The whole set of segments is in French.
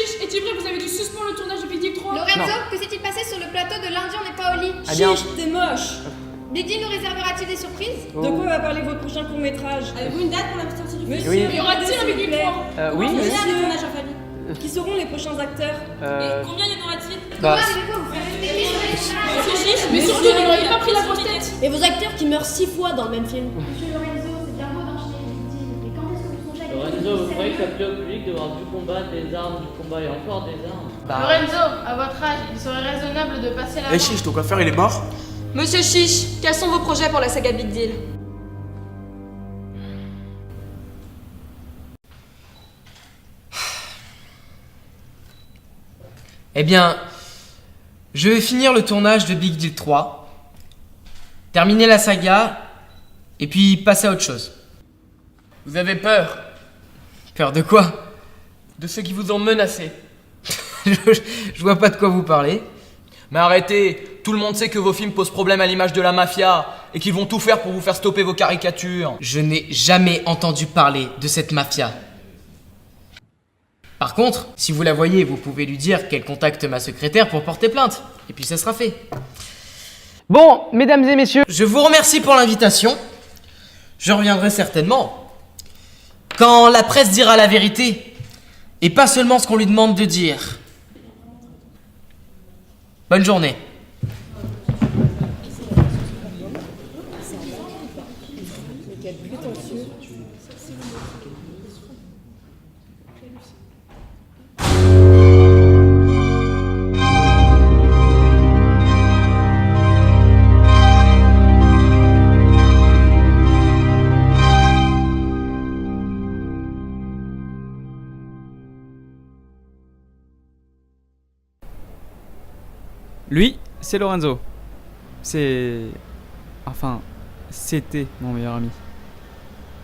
Chiche, est-il vrai que vous avez dû suspendre le tournage de Big Deal 3? Lorenzo, que s'est-il passé sur le plateau de Lundi on n'est pas au lit? Ah bien. Chiche, t'es moche. Big Deal nous réservera-t-il des surprises? De quoi va parler votre prochain court-métrage? Avez-vous une date pour la sortie du film? Monsieur, Oui. Y aura-t-il un Big Deal 3? Oui. Combien Monsieur. de tournages en famille? Qui seront les prochains acteurs? Et combien y en aura-t-il? Bah, Arrivez-vous à vous faire respecter sur les images? Monsieur Chiche, Mais surtout, ne n'auriez pas pris la grosse tête. Et vos acteurs qui meurent 6 fois dans le même film? Monsieur Lorenzo, c'est bien beau d'enchaîner les Big Deal, mais quand est-ce que vous songez à Lorenzo, vous croyez que ça plaît au public de voir du combat, des armes, du combat et encore des armes? Lorenzo, à votre âge, il serait raisonnable de passer la Eh Chiche, ton coiffeur il est mort? Monsieur Chiche, quels sont vos projets pour la saga Big Deal? eh bien, je vais finir le tournage de Big Deal 3, terminer la saga, et puis passer à autre chose. Vous avez peur Peur de quoi? de ceux qui vous ont menacé. Je vois pas de quoi vous parlez. Mais arrêtez, tout le monde sait que vos films posent problème à l'image de la mafia et qu'ils vont tout faire pour vous faire stopper vos caricatures. Je n'ai jamais entendu parler de cette mafia. Par contre, si vous la voyez, vous pouvez lui dire qu'elle contacte ma secrétaire pour porter plainte. Et puis ça sera fait. Bon, mesdames et messieurs, je vous remercie pour l'invitation. Je reviendrai certainement. Quand la presse dira la vérité, et pas seulement ce qu'on lui demande de dire. Bonne journée. Lui, c'est Lorenzo. C'est... Enfin, c'était mon meilleur ami.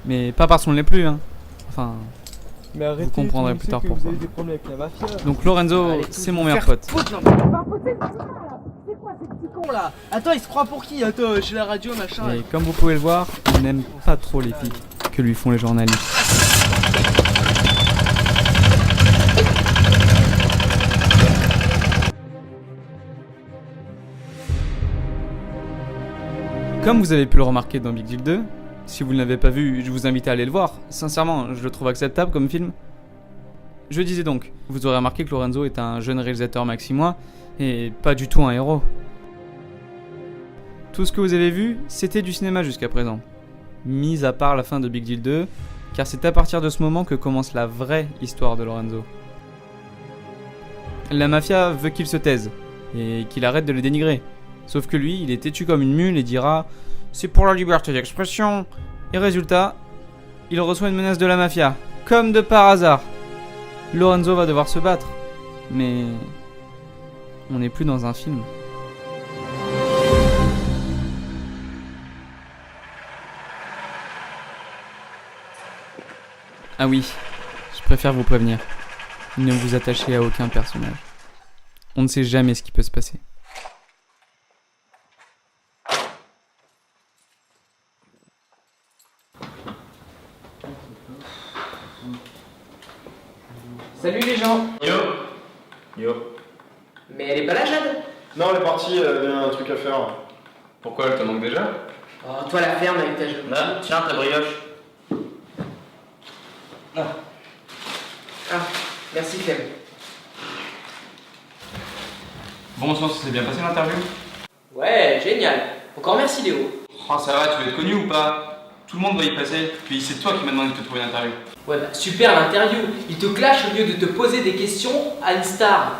Mais pas parce qu'on ne l'est plus, hein. Enfin, Mais arrêtez, vous comprendrez tout le monde plus sait tard que pourquoi. Vous avez des problèmes avec la mafia. Donc Lorenzo, Allez, c'est mon meilleur pote. C'est quoi ces petits cons là? Attends, il se croit pour qui? Attends, chez la radio, machin. Et comme vous pouvez le voir, il n'aime pas trop les filles que lui font les journalistes. Comme vous avez pu le remarquer dans Big Deal 2, si vous ne l'avez pas vu, je vous invite à aller le voir. Sincèrement, je le trouve acceptable comme film. Je disais donc, vous aurez remarqué que Lorenzo est un jeune réalisateur maximois et pas du tout un héros. Tout ce que vous avez vu, c'était du cinéma jusqu'à présent. Mis à part la fin de Big Deal 2, car c'est à partir de ce moment que commence la vraie histoire de Lorenzo. La mafia veut qu'il se taise et qu'il arrête de le dénigrer. Sauf que lui, il est têtu comme une mule et dira « C'est pour la liberté d'expression !» Et résultat, il reçoit une menace de la mafia, comme de par hasard. Lorenzo va devoir se battre, mais on n'est plus dans un film. Ah oui, je préfère vous prévenir. Ne vous attachez à aucun personnage. On ne sait jamais ce qui peut se passer. Salut les gens. Yo. Yo. Mais elle est pas là, Jade? Non, elle est partie, elle avait un truc à faire. Pourquoi, elle te manque déjà? Oh, toi la ferme avec ta jolie. Là, tiens, ta brioche. Ah, merci Clem. Bon sang, ça s'est bien passé l'interview? Ouais, génial. Encore merci Léo. Oh, ça va, tu veux être connu ou pas? Tout le monde va y passer, puis c'est toi qui m'as demandé de te trouver une interview. Ouais, bah super l'interview. Il te clash au lieu de te poser des questions à une star.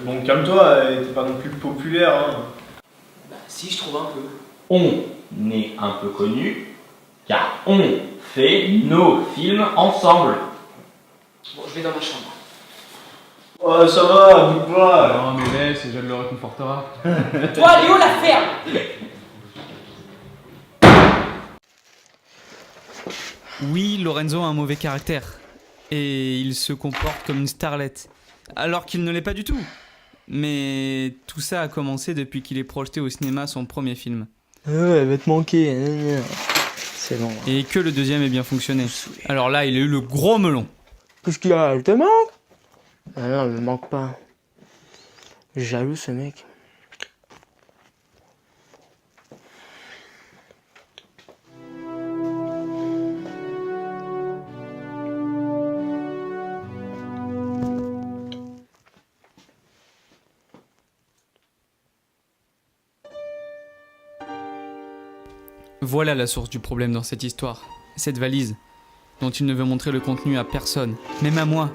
Bon, calme-toi, t'es pas non plus populaire, hein. Bah si, je trouve un peu. On est un peu connu car on fait nos films ensemble. Bon, je vais dans ma chambre. Oh, ça va, bouge pas. Non mais laisse, et je le réconfortera. Toi Léo, la ferme. Oui, Lorenzo a un mauvais caractère. Et il se comporte comme une starlette. Alors qu'il ne l'est pas du tout. Mais tout ça a commencé depuis qu'il est projeté au cinéma son premier film. Ouais, elle va te manquer. C'est bon. Et que le deuxième ait bien fonctionné. Alors là, il a eu le gros melon. Qu'est-ce qu'il y a? Elle te manque? Ah non, il me manque pas. Jaloux ce mec. Voilà la source du problème dans cette histoire. Cette valise, dont il ne veut montrer le contenu à personne, même à moi.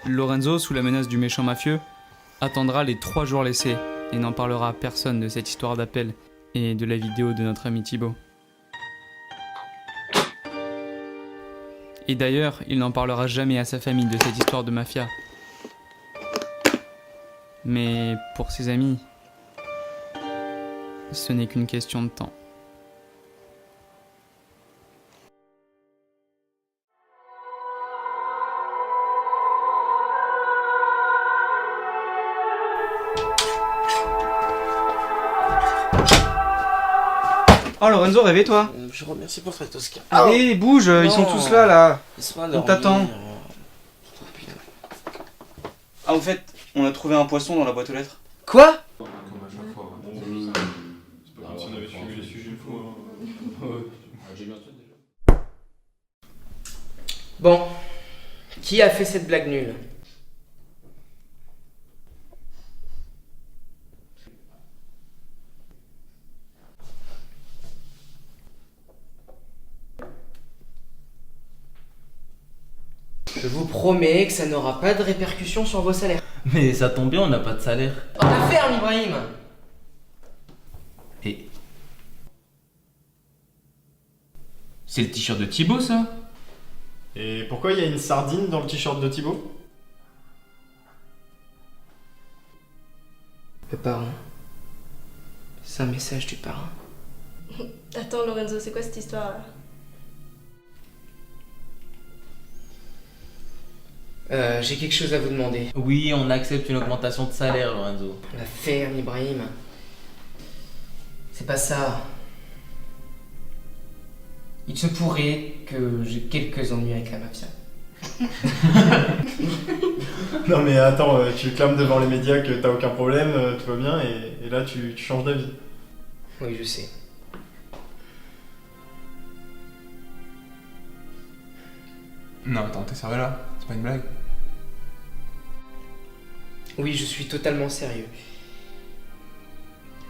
Lorenzo, sous la menace du méchant mafieux, attendra les 3 jours laissés et n'en parlera à personne de cette histoire d'appel et de la vidéo de notre ami Thibaut. Et d'ailleurs, il n'en parlera jamais à sa famille de cette histoire de mafia. Mais pour ses amis, ce n'est qu'une question de temps. Oh Lorenzo, réveille-toi. Je remercie pour cette Oscar. Allez, bouge, ils sont tous là. On t'attend. Ah, au fait, on a trouvé un poisson dans la boîte aux lettres. Quoi? Comme à chaque fois. C'est pas comme si on avait suivi les sujets une fois. J'ai bien fait déjà. Bon, qui a fait cette blague nulle? Je vous promets que ça n'aura pas de répercussions sur vos salaires. Mais ça tombe bien, on n'a pas de salaire. On la ferme, Ibrahim. Et... c'est le t-shirt de Thibaut, ça? Et pourquoi il y a une sardine dans le t-shirt de Thibaut? Le parrain. C'est un message du parrain. Attends Lorenzo, c'est quoi cette histoire là? J'ai quelque chose à vous demander. Oui, on accepte une augmentation de salaire, Lorenzo. La ferme, Ibrahim. C'est pas ça. Il se pourrait que j'ai quelques ennuis avec la mafia. Non mais attends, tu clames devant les médias que t'as aucun problème, tout va bien, et là tu changes d'avis. Oui, je sais. Non, attends, t'es sérieux là? C'est pas une blague? Oui, je suis totalement sérieux.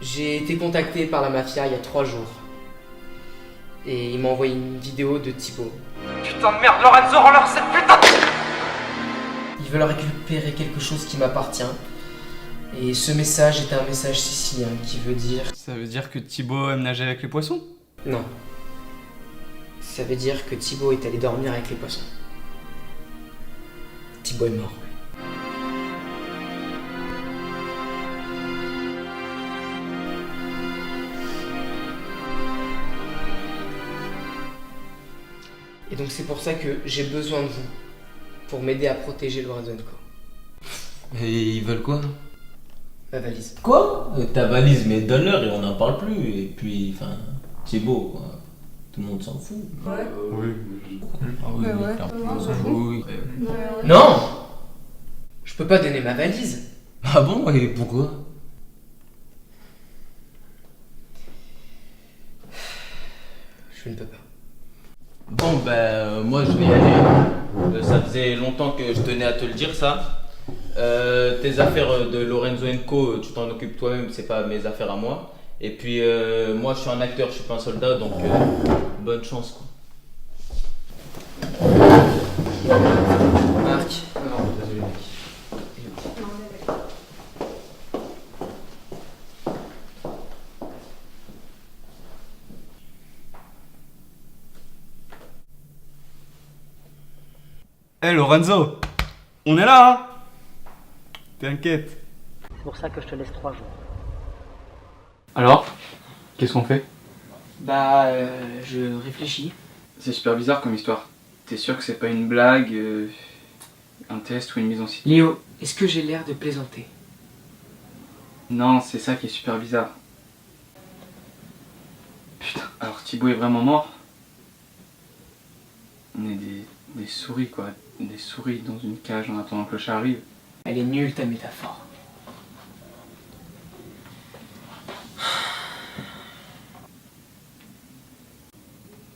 J'ai été contacté par la mafia il y a 3 jours. Et ils m'ont envoyé une vidéo de Thibaut. Putain de merde, Lorenzo, rends-leur cette putain de... Ils veulent récupérer quelque chose qui m'appartient. Et ce message est un message sicilien qui veut dire... Ça veut dire que Thibaut aime nager avec les poissons? Non. Ça veut dire que Thibaut est allé dormir avec les poissons. Thibaut est mort. Et donc c'est pour ça que j'ai besoin de vous, pour m'aider à protéger Lorenzo & Co. Et ils veulent quoi? Ma valise. Quoi? Ta valise, mais donne-leur et on n'en parle plus. Et puis, enfin, Thibaut, quoi. Tout le monde s'en fout. Ouais. Oui. Ah oui, Ouais, oui, ouais. clairement. Ouais, on s'en fout. Oui. Non! Je peux pas donner ma valise. Ah bon? Et pourquoi? Je ne peux pas. Bon, ben, moi je vais y aller. Ça faisait longtemps que je tenais à te le dire, ça. Tes affaires de Lorenzo & Co, tu t'en occupes toi-même, c'est pas mes affaires à moi. Et puis, moi je suis un acteur, je suis pas un soldat, donc bonne chance, quoi. Marc. Non, désolé, mec. Hé Lorenzo, on est là, hein? T'inquiète. C'est pour ça que je te laisse 3 jours. Alors? Qu'est-ce qu'on fait? Bah, je réfléchis. C'est super bizarre comme histoire. T'es sûr que c'est pas une blague, un test ou une mise en situation? Léo, est-ce que j'ai l'air de plaisanter? Non, c'est ça qui est super bizarre. Putain, alors Thibaut est vraiment mort? On est des souris quoi, des souris dans une cage en attendant que le chat arrive. Elle est nulle ta métaphore.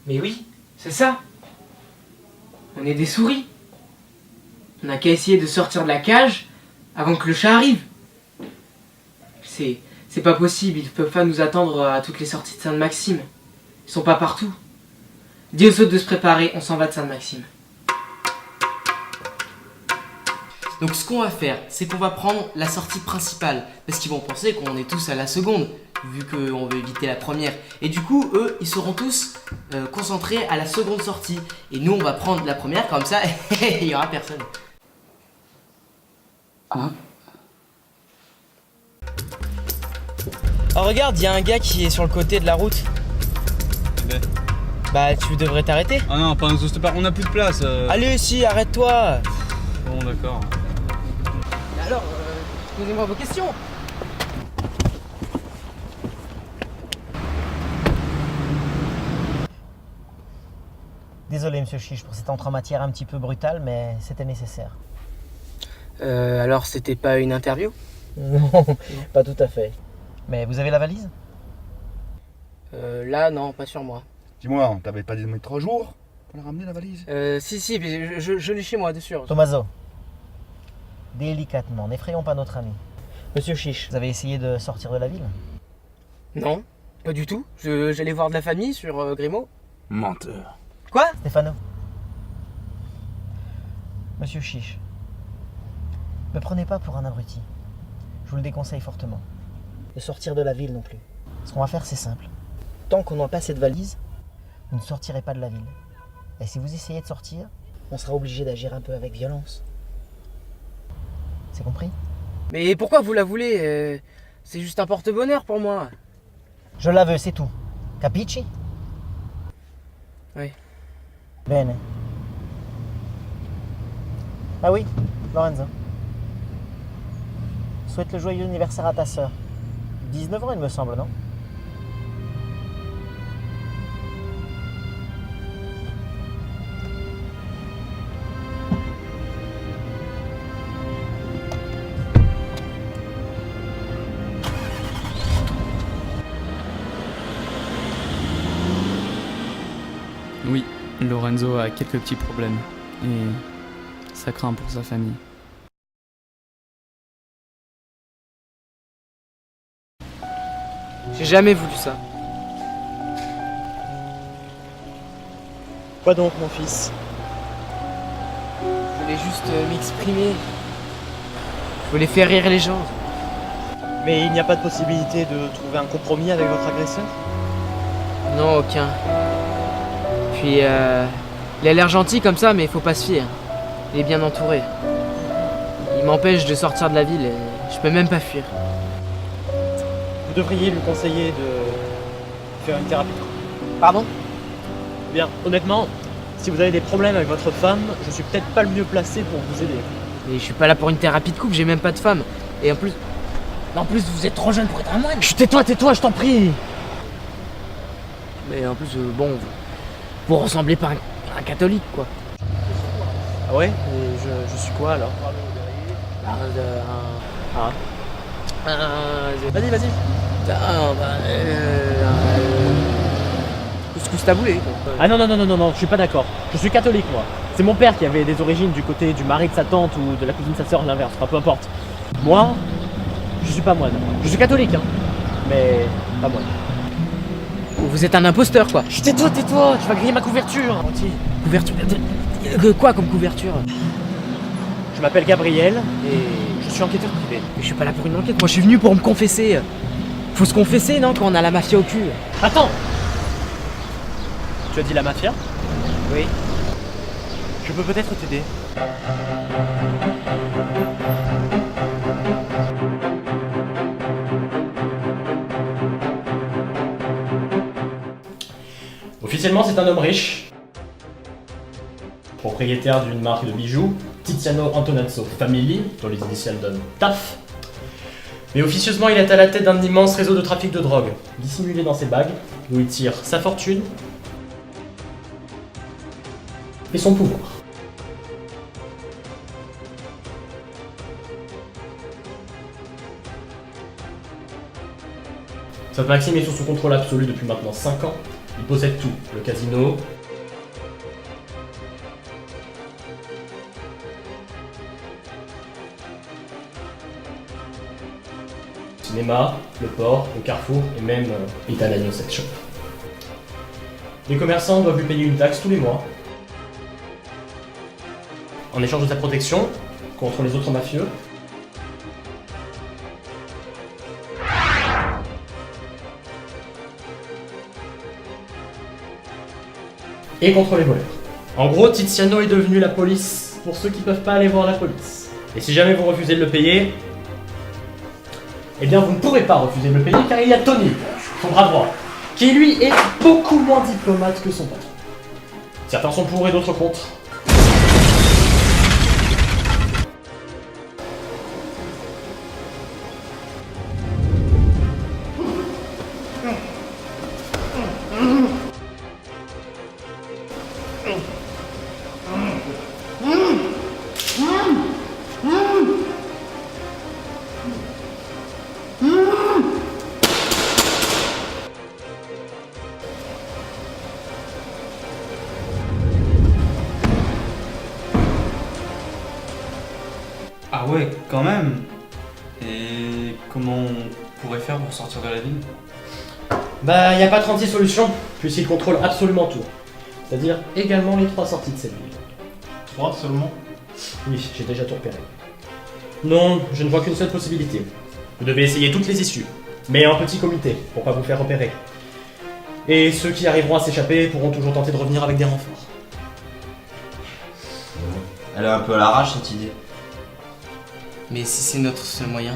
Mais oui, c'est ça. On est des souris. On n'a qu'à essayer de sortir de la cage avant que le chat arrive. C'est pas possible, ils peuvent pas nous attendre à toutes les sorties de Sainte-Maxime. Ils sont pas partout. Dis aux autres de se préparer, on s'en va de Sainte-Maxime. Donc ce qu'on va faire, c'est qu'on va prendre la sortie principale. Parce qu'ils vont penser qu'on est tous à la seconde, vu qu'on veut éviter la première. Et du coup, eux, ils seront tous concentrés à la seconde sortie. Et nous, on va prendre la première, comme ça, il y aura personne. Ah. Oh regarde, il y a un gars qui est sur le côté de la route. Bah tu devrais t'arrêter. Ah non, pas un stopper, on a plus de place. Allez si, arrête-toi. Bon d'accord. Alors, posez-moi vos questions. Désolé monsieur Chiche pour cette entrée en matière un petit peu brutale, mais c'était nécessaire. Alors c'était pas une interview? Non, pas tout à fait. Mais vous avez la valise? Là non, pas sur moi. Dis-moi, on t'avait pas dit de mettre 3 jours pour la ramener la valise? Si, mais je l'ai chez moi, de sûr. Tommaso, délicatement, n'effrayons pas notre ami. Monsieur Chiche, vous avez essayé de sortir de la ville? Non, pas du tout. J'allais voir de la famille sur Grimaud. Menteur. Quoi? Stéphano. Monsieur Chiche, ne prenez pas pour un abruti. Je vous le déconseille fortement. De sortir de la ville non plus. Ce qu'on va faire, c'est simple. Tant qu'on n'a pas cette valise, vous ne sortirez pas de la ville. Et si vous essayez de sortir, on sera obligé d'agir un peu avec violence. C'est compris? Mais pourquoi vous la voulez? C'est juste un porte-bonheur pour moi. Je la veux, c'est tout. Capisci? Oui. Bene. Ah oui, Lorenzo. Souhaite le joyeux anniversaire à ta sœur. 19 ans, il me semble, non? Oui, Lorenzo a quelques petits problèmes. Et ça craint pour sa famille. J'ai jamais voulu ça. Quoi donc, mon fils? Je voulais juste m'exprimer. Je voulais faire rire les gens. Mais il n'y a pas de possibilité de trouver un compromis avec votre agresseur? Non, aucun. Puis, il a l'air gentil comme ça, mais il faut pas se fier. Il est bien entouré. Il m'empêche de sortir de la ville et je peux même pas fuir. Vous devriez lui conseiller de faire une thérapie. Pardon? Bien, honnêtement, si vous avez des problèmes avec votre femme, je suis peut-être pas le mieux placé pour vous aider. Mais je suis pas là pour une thérapie de couple, j'ai même pas de femme. Et en plus, vous êtes trop jeune pour être un moine. Chut, tais-toi, je t'en prie. Mais en plus, bon, vous ressemblez pas à un catholique, quoi. Ah ouais? Et je suis quoi alors? Vas-y. Couscous taboulé. Ah non, je suis pas d'accord. Je suis catholique, moi. C'est mon père qui avait des origines du côté du mari de sa tante ou de la cousine de sa sœur, l'inverse, enfin peu importe. Moi, je suis pas moine. Je suis catholique, hein, mais pas moine. Vous êtes un imposteur, quoi. Chut, tais-toi, tu vas griller ma couverture. Couverture? Quoi comme couverture? Je m'appelle Gabriel et je suis enquêteur privé. Mais je suis pas là pour une enquête, moi je suis venu pour me confesser. Faut se confesser, non, quand on a la mafia au cul. Attends! Tu as dit la mafia? Oui. Je peux peut-être t'aider. Officiellement, c'est un homme riche, propriétaire d'une marque de bijoux, Tiziano Antonazzo Family, dont les initiales donnent TAF. Mais officieusement, il est à la tête d'un immense réseau de trafic de drogue, dissimulé dans ses bagues, d'où il tire sa fortune et son pouvoir. Sainte-Maxime est sous son contrôle absolu depuis maintenant 5 ans. Il possède tout, le casino, le cinéma, le port, le carrefour et même Italiano Sex Shop. Les commerçants doivent lui payer une taxe tous les mois. En échange de sa protection contre les autres mafieux. Et contre les voleurs. En gros, Tiziano est devenu la police pour ceux qui peuvent pas aller voir la police. Et si jamais vous refusez de le payer, eh bien vous ne pourrez pas refuser de le payer car il y a Tony, son bras droit, qui lui est beaucoup moins diplomate que son patron. Certains sont pour et d'autres contre. Ah ouais, quand même. Et comment on pourrait faire pour sortir de la ville? Bah, y a pas 36 solutions, puisqu'il contrôle absolument tout. C'est-à-dire également les 3 sorties de cette ville. 3 seulement? Oui, j'ai déjà tout repéré. Non, je ne vois qu'une seule possibilité. Vous devez essayer toutes les issues, mais en petit comité, pour pas vous faire repérer. Et ceux qui arriveront à s'échapper pourront toujours tenter de revenir avec des renforts. Elle est un peu à l'arrache cette idée. Mais si c'est notre seul moyen...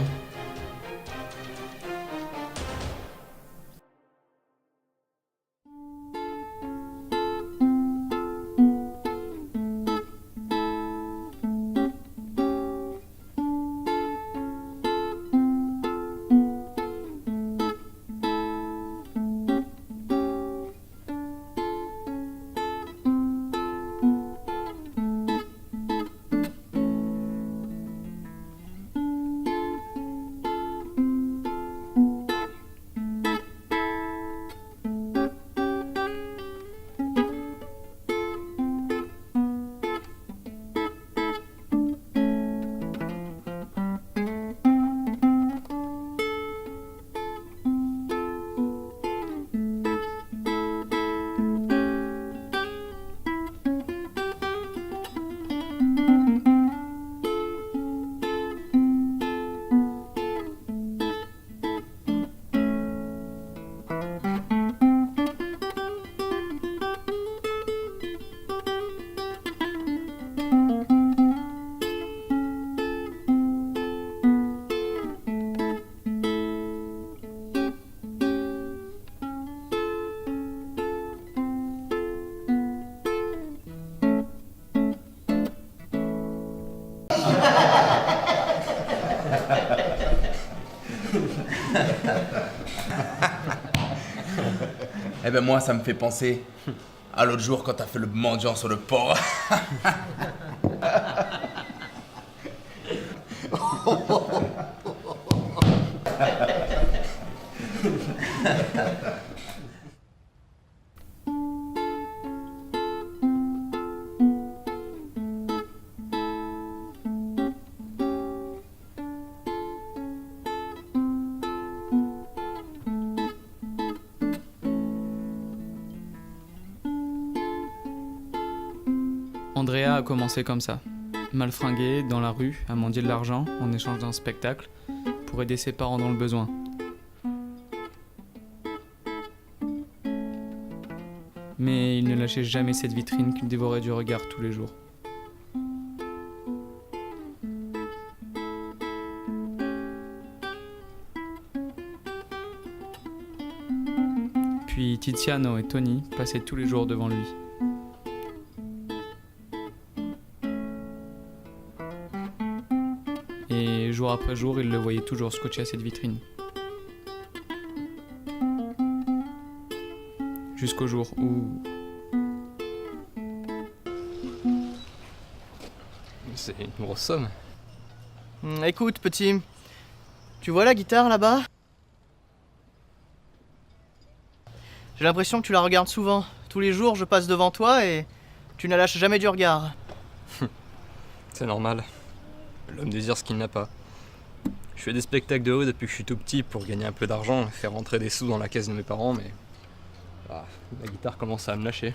Eh ben moi ça me fait penser à l'autre jour quand t'as fait le mendiant sur le port. Andrea a commencé comme ça, mal fringuée, dans la rue, à mendier de l'argent en échange d'un spectacle, pour aider ses parents dans le besoin. Mais il ne lâchait jamais cette vitrine qu'il dévorait du regard tous les jours. Puis Tiziano et Tony passaient tous les jours devant lui. Et jour après jour, il le voyait toujours scotché à cette vitrine. Jusqu'au jour où... C'est une grosse somme. Écoute, petit, tu vois la guitare là-bas? J'ai l'impression que tu la regardes souvent. Tous les jours, je passe devant toi et tu ne la lâches jamais du regard. C'est normal. L'homme désire ce qu'il n'a pas. Je fais des spectacles de haut depuis que je suis tout petit pour gagner un peu d'argent et faire rentrer des sous dans la caisse de mes parents, mais... la guitare commence à me lâcher.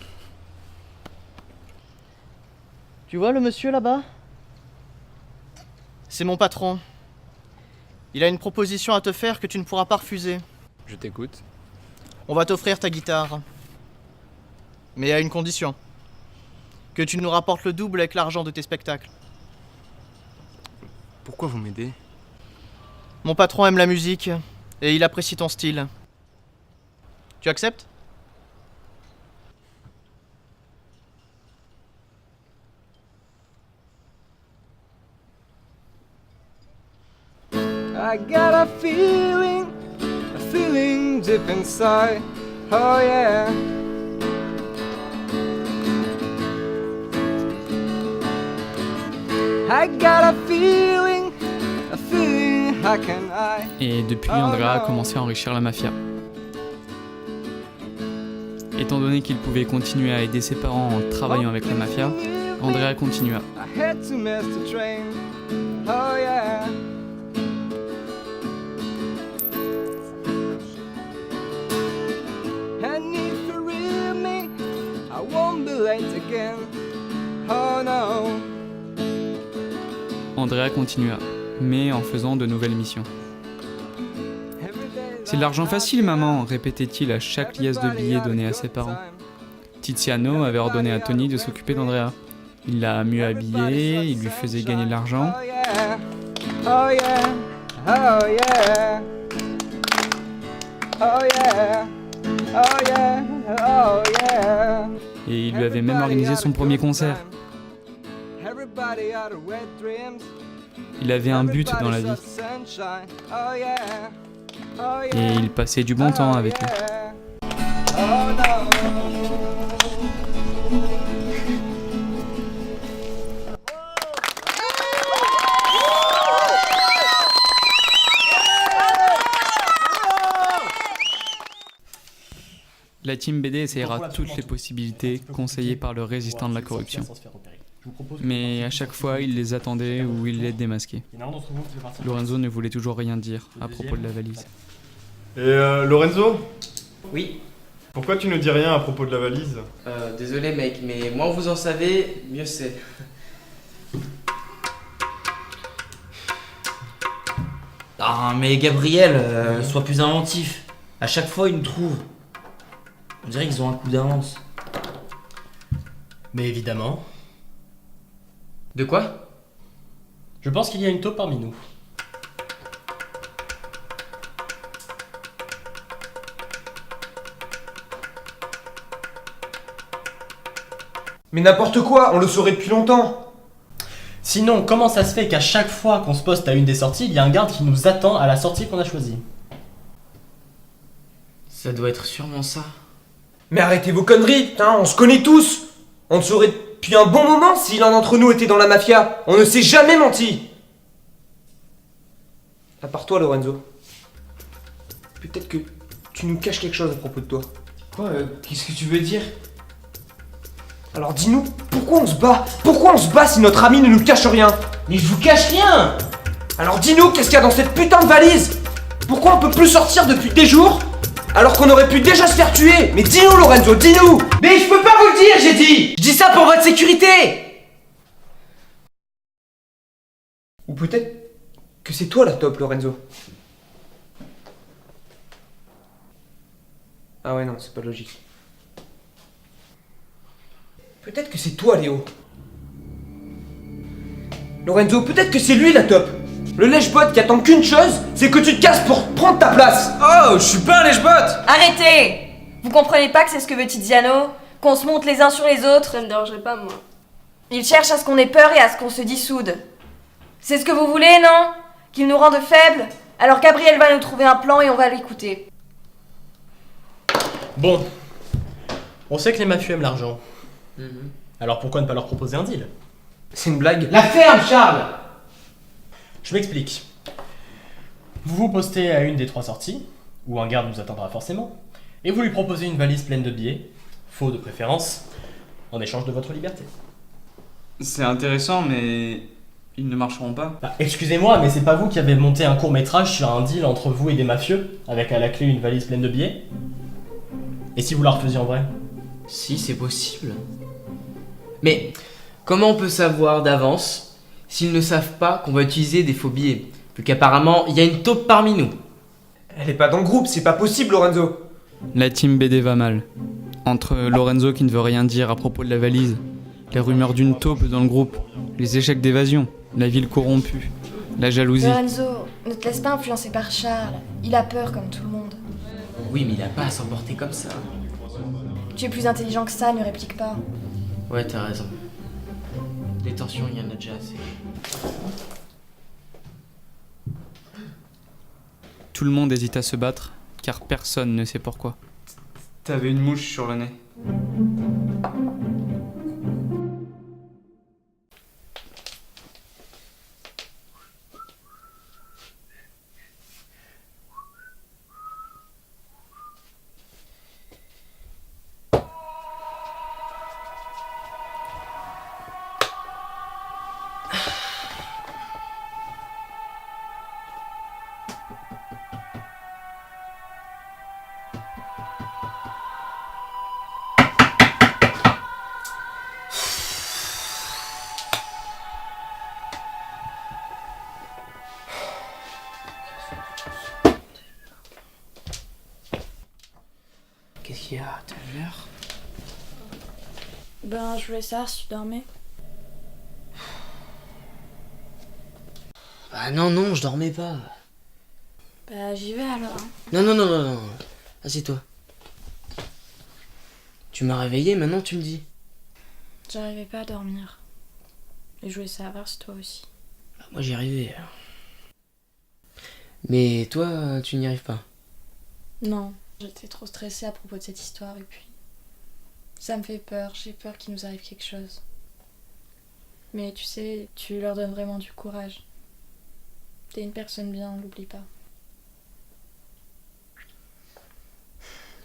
Tu vois le monsieur là-bas? C'est mon patron. Il a une proposition à te faire que tu ne pourras pas refuser. Je t'écoute. On va t'offrir ta guitare. Mais à une condition. Que tu nous rapportes le double avec l'argent de tes spectacles. Pourquoi vous m'aidez? Mon patron aime la musique et il apprécie ton style. Tu acceptes? I got a feeling deep inside, oh yeah. I got a feeling, how can I... Et depuis, Andrea a commencé à enrichir la mafia. Étant donné qu'il pouvait continuer à aider ses parents en travaillant avec la mafia, Andrea continua. I had to miss the train, oh yeah. And if you read me, I won't be late again, oh no. Andrea continua, mais en faisant de nouvelles missions. C'est de l'argent facile, maman, répétait-il à chaque liasse de billets donnée à ses parents. Tiziano avait ordonné à Tony de s'occuper d'Andrea. Il l'a mieux habillée, il lui faisait gagner de l'argent. Oh yeah, oh yeah, oh yeah, oh yeah, oh yeah. Et il lui avait même organisé son premier concert. Il avait un but dans la vie. Et il passait du bon temps avec eux. La team BD essayera toutes les possibilités conseillées par le résistant de la corruption. Mais à chaque fois, il les attendait ou il les démasquait. Lorenzo ne voulait toujours rien dire à propos de la valise. Et Lorenzo? Oui? Pourquoi tu ne dis rien à propos de la valise? Désolé mec, mais moins vous en savez, mieux c'est. Ah mais Gabriel, sois plus inventif. À chaque fois, ils nous trouvent. On dirait qu'ils ont un coup d'avance. Mais évidemment. De quoi? Je pense qu'il y a une taupe parmi nous. Mais n'importe quoi, on le saurait depuis longtemps. Sinon, comment ça se fait qu'à chaque fois qu'on se poste à une des sorties, il y a un garde qui nous attend à la sortie qu'on a choisie? Ça doit être sûrement ça. Mais arrêtez vos conneries, putain, on se connaît tous. On le saurait depuis un bon moment si l'un d'entre nous était dans la mafia. On ne s'est jamais menti. À part toi, Lorenzo. Peut-être que tu nous caches quelque chose à propos de toi. Quoi? Qu'est-ce que tu veux dire? Alors dis-nous, pourquoi on se bat? Pourquoi on se bat si notre ami ne nous cache rien? Mais je vous cache rien! Alors dis-nous, qu'est-ce qu'il y a dans cette putain de valise? Pourquoi on peut plus sortir depuis des jours alors qu'on aurait pu déjà se faire tuer? Mais dis-nous, Lorenzo, dis-nous! Mais je peux pas vous le dire, j'ai dit! Je dis ça pour votre sécurité! Ou peut-être que c'est toi la taupe, Lorenzo. Ah ouais, non, c'est pas logique. Peut-être que c'est toi, Léo. Lorenzo, peut-être que c'est lui la taupe. Le lèche-bot qui attend qu'une chose, c'est que tu te casses pour prendre ta place. Oh, je suis pas un lèche-bot! Arrêtez! Vous comprenez pas que c'est ce que veut Tiziano? Qu'on se monte les uns sur les autres? Ça me dérangerait pas, moi. Il cherche à ce qu'on ait peur et à ce qu'on se dissoude. C'est ce que vous voulez, non? Qu'il nous rende faibles? Alors Gabriel va nous trouver un plan et on va l'écouter. Bon. On sait que les mafieux aiment l'argent. Alors pourquoi ne pas leur proposer un deal? C'est une blague. La ferme, Charles! Je m'explique. Vous vous postez à une des 3 sorties, où un garde vous attendra forcément, et vous lui proposez une valise pleine de billets, faux de préférence, en échange de votre liberté. C'est intéressant, mais ils ne marcheront pas. Bah, excusez-moi, mais c'est pas vous qui avez monté un court-métrage sur un deal entre vous et des mafieux, avec à la clé une valise pleine de billets? Et si vous la refaisiez en vrai? Si, c'est possible. Mais comment on peut savoir d'avance s'ils ne savent pas qu'on va utiliser des faux billets? Vu qu'apparemment, il y a une taupe parmi nous. Elle est pas dans le groupe, c'est pas possible, Lorenzo. La team BD va mal. Entre Lorenzo qui ne veut rien dire à propos de la valise, les rumeurs d'une taupe dans le groupe, les échecs d'évasion, la ville corrompue, la jalousie. Lorenzo, ne te laisse pas influencer par Charles. Il a peur comme tout le monde. Oui, mais il a pas à s'emporter comme ça. Tu es plus intelligent que ça, ne réplique pas. Ouais, t'as raison. Des tensions, il y en a déjà assez. Tout le monde hésite à se battre, car personne ne sait pourquoi. T'avais une mouche sur le nez. Qu'est-ce qu'il y a? T'as l'heure? Ben, je voulais savoir si tu dormais. Bah non, je dormais pas. Bah, j'y vais alors. Hein. Non. Assieds-toi. Tu m'as réveillé, maintenant tu me dis. J'arrivais pas à dormir. Et je voulais savoir si toi aussi. Bah, moi j'y arrivais. Mais toi, tu n'y arrives pas. Non, j'étais trop stressée à propos de cette histoire et puis... Ça me fait peur, j'ai peur qu'il nous arrive quelque chose. Mais tu sais, tu leur donnes vraiment du courage. T'es une personne bien, l'oublie pas.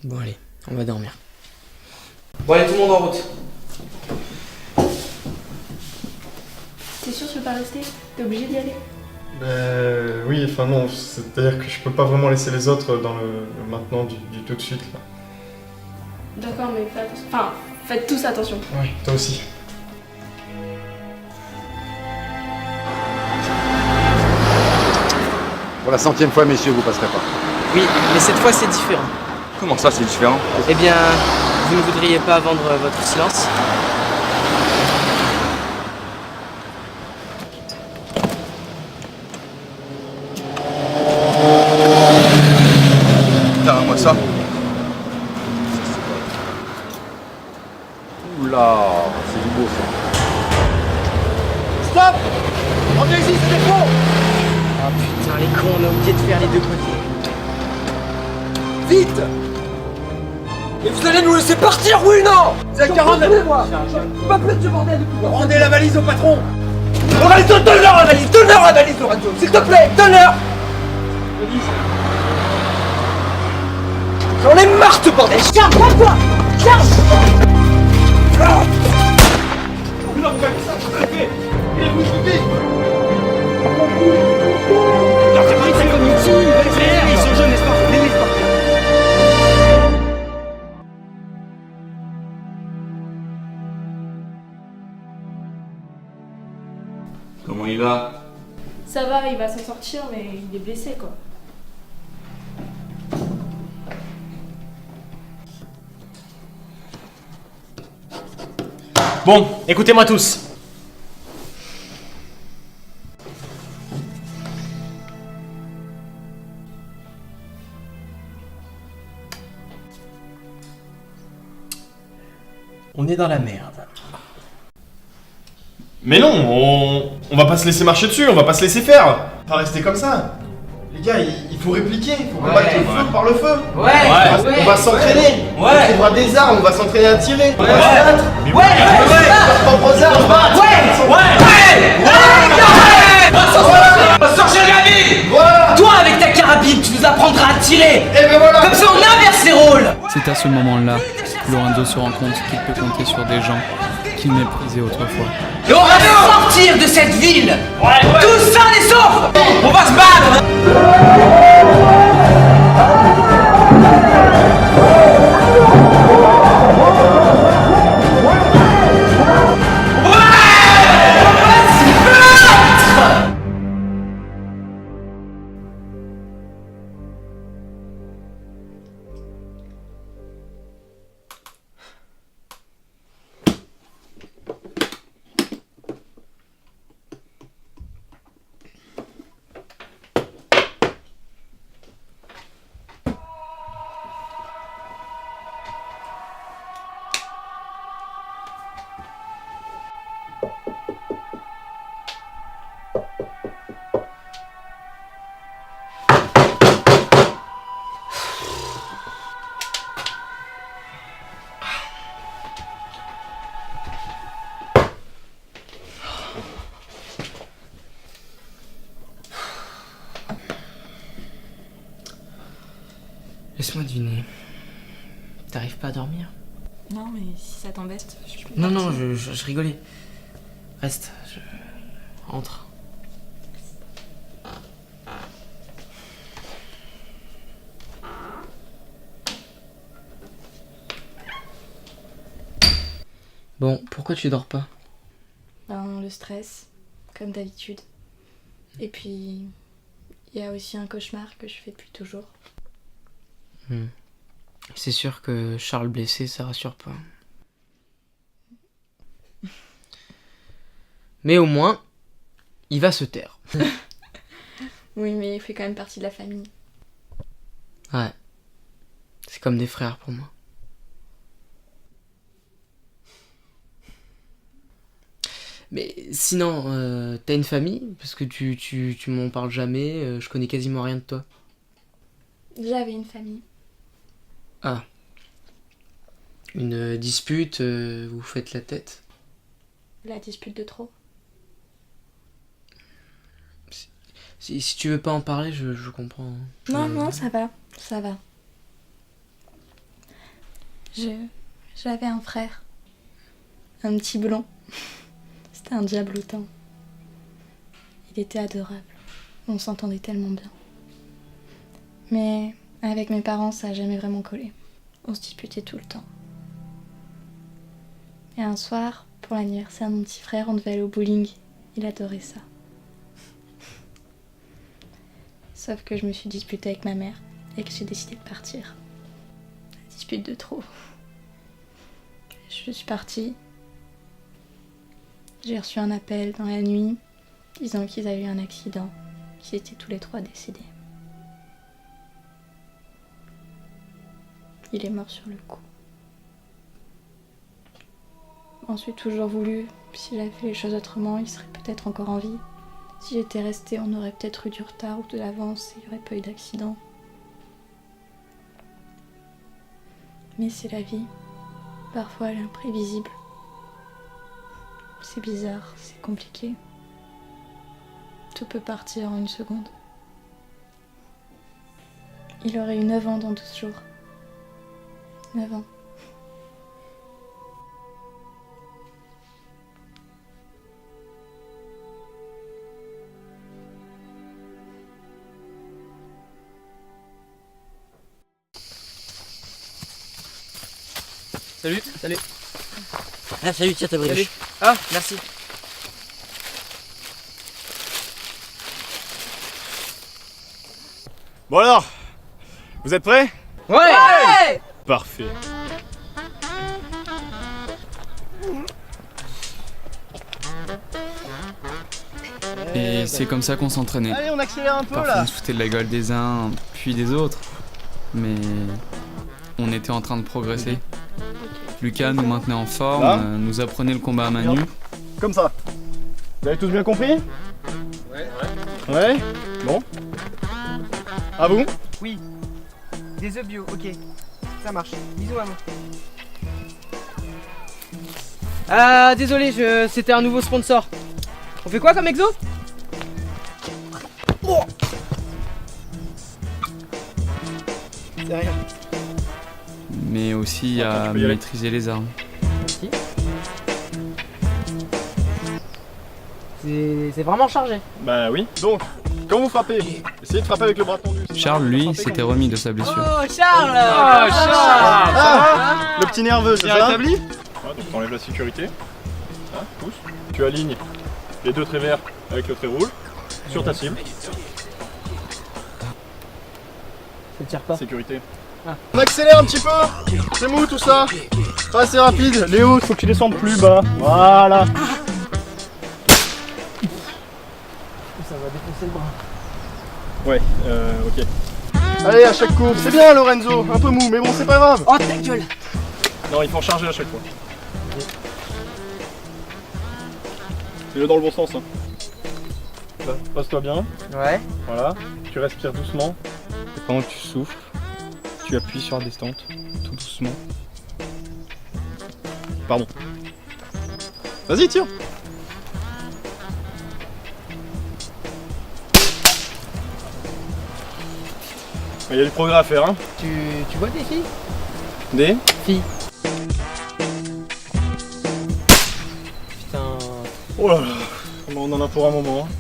Bon allez, on va dormir. Bon allez, tout le monde en route. T'es sûr que tu veux pas rester? T'es obligé d'y aller? Oui, enfin non, c'est-à-dire que je peux pas vraiment laisser les autres dans le maintenant du tout de suite là. D'accord, mais faites tous attention. Ouais, toi aussi. Pour la 100e fois, messieurs, vous passerez pas. Oui, mais cette fois c'est différent. Comment ça, c'est différent? Eh bien, vous ne voudriez pas vendre votre silence? Putain, moi ça. Oula, c'est du beau ça. Stop! Revenez ici, c'est des faux! Ah putain, les cons, on a oublié de faire les deux côtés. Vite! Et vous allez nous laisser partir, oui ou non? C'est à 40 moi. Pas plus de ce bordel de pouvoir. Rendez la valise au patron. Lorenzo, donne-leur la valise! Donne-leur la valise, Lorenzo! S'il te plaît, donne-leur! J'en ai marre de ce bordel! Charles, toi! Charles! Ah! Vous n'avez pas vu ça, je l'ai fait! Il a voulu me non, c'est pris ça comme une fille! Ils sont jeunes, n'est-ce pas? Les laisse pas! Comment il va? Ça va, il va s'en sortir, mais il est blessé quoi. Bon, écoutez-moi tous. on est dans la merde. Mais non, on va pas se laisser marcher dessus, on va pas se laisser faire. Pas rester comme ça. Les gars, il faut répliquer, il faut combattre le feu par le feu. On va s'entraîner. On trouvera des armes, on va s'entraîner à tirer. On va se battre. Par propres armes. On va sortir de la vie. Toi, avec ta carabine, tu nous apprendras à tirer. Comme ça, on inverse les rôles. C'est à ce moment-là que Lorenzo se rend compte qu'il peut compter sur des gens qu'il méprisait autrefois. Et on va sortir de cette ville. Tous sains et saufs. On va se battre. Laisse-moi deviner. T'arrives pas à dormir? Non, mais si ça t'embête, je peux Non, partir. non, je rigolais. Reste, entre. Bon, pourquoi tu dors pas? Ben, le stress, comme d'habitude. Et puis, il y a aussi un cauchemar que je fais depuis toujours. C'est sûr que Charles blessé, ça rassure pas. Mais au moins, il va se taire. Oui, mais il fait quand même partie de la famille. Ouais. C'est comme des frères pour moi. Mais sinon, t'as une famille? Parce que tu m'en parles jamais, je connais quasiment rien de toi. J'avais une famille. Ah. Une dispute, vous faites la tête? La dispute de trop. Si tu veux pas en parler, je comprends. Non, non, ça va, ça va. J'avais un frère. Un petit blond. C'était un diablotin. Il était adorable. On s'entendait tellement bien. Mais avec mes parents, ça a jamais vraiment collé. On se disputait tout le temps. Et un soir, pour l'anniversaire de mon petit frère, on devait aller au bowling. Il adorait ça. Sauf que je me suis disputée avec ma mère et que j'ai décidé de partir. La dispute de trop. Je suis partie. J'ai reçu un appel dans la nuit disant qu'ils avaient eu un accident, qu'ils étaient tous les trois décédés. Il est mort sur le coup. Ensuite, toujours voulu, s'il avait fait les choses autrement, il serait peut-être encore en vie. Si j'étais restée, on aurait peut-être eu du retard ou de l'avance et il n'y aurait pas eu d'accident. Mais c'est la vie. Parfois, elle est imprévisible. C'est bizarre, c'est compliqué. Tout peut partir en une seconde. Il aurait eu 9 ans dans 12 jours. 9 ans. Salut, salut. Ah, salut, tiens, t'as brillé. Salut. Ah, merci. Bon alors, vous êtes prêts? Ouais. Parfait. Et c'est comme ça qu'on s'entraînait. Allez, on accélère un peu Parfois là. on se foutait de la gueule des uns, puis des autres. Mais on était en train de progresser. Lucas nous maintenait en forme, Là. nous apprenait le combat à main nue. Comme ça. Vous avez tous bien compris? Ouais. Bon. À vous? Oui. Des œufs bio, ok. Ça marche. Bisous maman. Ah, désolé, c'était un nouveau sponsor. On fait quoi comme exo? C'est rien. Mais aussi à maîtriser les armes. C'est vraiment chargé. Bah oui. Donc, quand vous frappez, essayez de frapper avec le bras tendu. Charles, lui, s'était remis de sa blessure. Oh, Charles! Ah, le petit nerveux, c'est ça? rétabli. Ouais, donc t'enlèves la sécurité. Hein, pousse. Tu alignes les deux traits verts avec le trait rouge sur ta cible. Ça tire pas. Sécurité. On accélère un petit peu. C'est mou tout ça. Pas assez rapide. Léo, il faut que tu descendes plus bas. Voilà. Ça va défoncer le bras. Ouais, ok. Allez, à chaque course. C'est bien Lorenzo, un peu mou, mais bon, c'est pas grave. Oh ta gueule! Non, il faut recharger à chaque fois. Fais-le dans le bon sens. Hein. Là, passe-toi bien. Ouais. Voilà. Tu respires doucement. Et pendant que tu souffles, tu appuies sur la descente, tout doucement. Pardon. Vas-y, tire. Il y a du progrès à faire, hein. Tu vois des filles? Des filles. Putain. Oh là là. On en a pour un moment. Hein.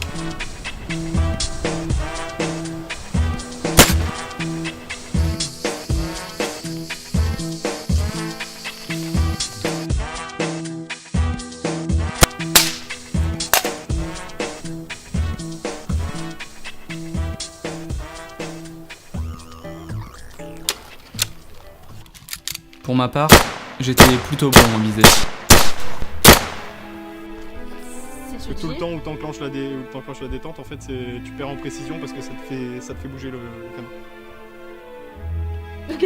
Pour ma part, j'étais plutôt bon en visée. Parce que tout le temps où t'enclenches la détente, en fait, tu perds en précision parce que ça te fait bouger le canon. Ok.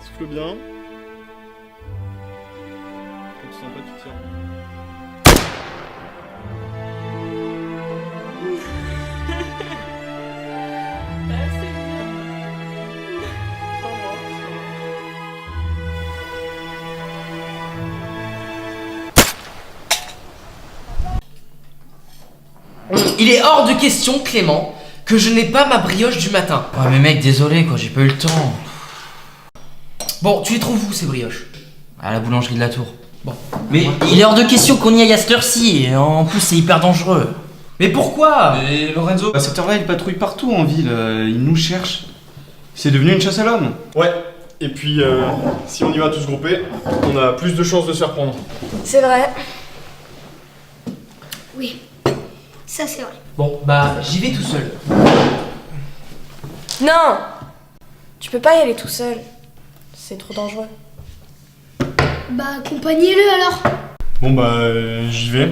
Souffle bien. Quand tu sens pas, tu tires. Il est hors de question, Clément, que je n'ai pas ma brioche du matin. Ouais mais mec, désolé quoi, j'ai pas eu le temps. Bon, tu les trouves où ces brioches? À la boulangerie de la Tour. Bon. Mais il est hors de question qu'on y aille à cette heure-ci, et en plus c'est hyper dangereux. Mais pourquoi? Mais Lorenzo, à cette heure-là, il patrouille partout en ville, il nous cherche. C'est devenu une chasse à l'homme. Ouais. Et puis, si on y va tous groupés, on a plus de chances de se faire prendre. C'est vrai. Oui, ça c'est vrai. Bon, bah, j'y vais tout seul. Non! Tu peux pas y aller tout seul. C'est trop dangereux. Bah accompagnez-le alors. Bon bah, j'y vais.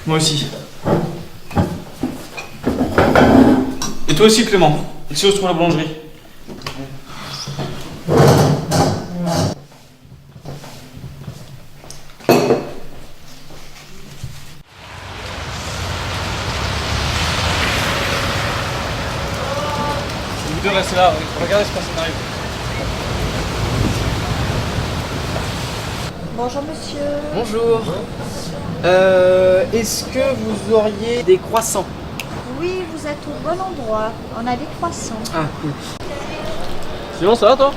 Moi aussi. Et toi aussi, Clément. Ici, on se trouve la boulangerie. Vous deux restez là, regardez ce qu'on s'en arrive. Bonjour monsieur. Bonjour. Est-ce que vous auriez des croissants? Oui, vous êtes au bon endroit. On a des croissants. Ah, cool. Sinon, ça va toi?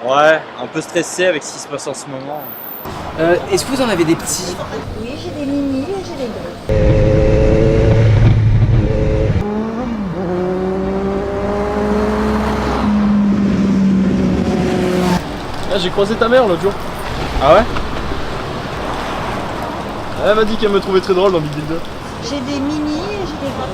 Ouais, un peu stressé avec ce qui se passe en ce moment. Est-ce que vous en avez des petits? Oui, j'ai des mini et j'ai des gros. Ah, j'ai croisé ta mère l'autre jour. Ah ouais? Elle m'a dit qu'elle me trouvait très drôle dans Big Builder. J'ai des mini et j'ai des gros.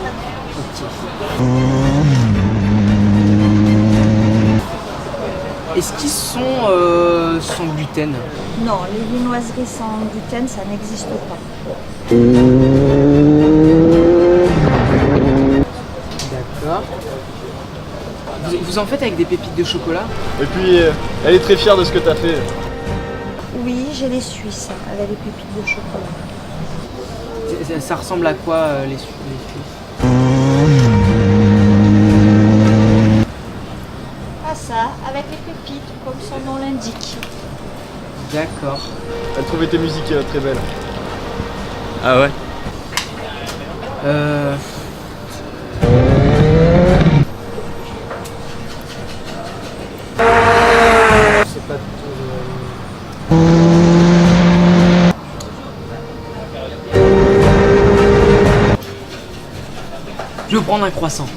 Est-ce qu'ils sont sans gluten? Non, les viennoiseries sans gluten, ça n'existe pas. D'accord. Vous en faites avec des pépites de chocolat? Et puis, elle est très fière de ce que t'as fait. Oui, j'ai les Suisses avec les pépites de chocolat. Ça ressemble à quoi les Suisses? Ah ça, avec les pépites, comme son nom l'indique. D'accord. Elle trouvait tes musiques très belles. Ah ouais? C'est pas du tout... Je vais vous prendre un croissant.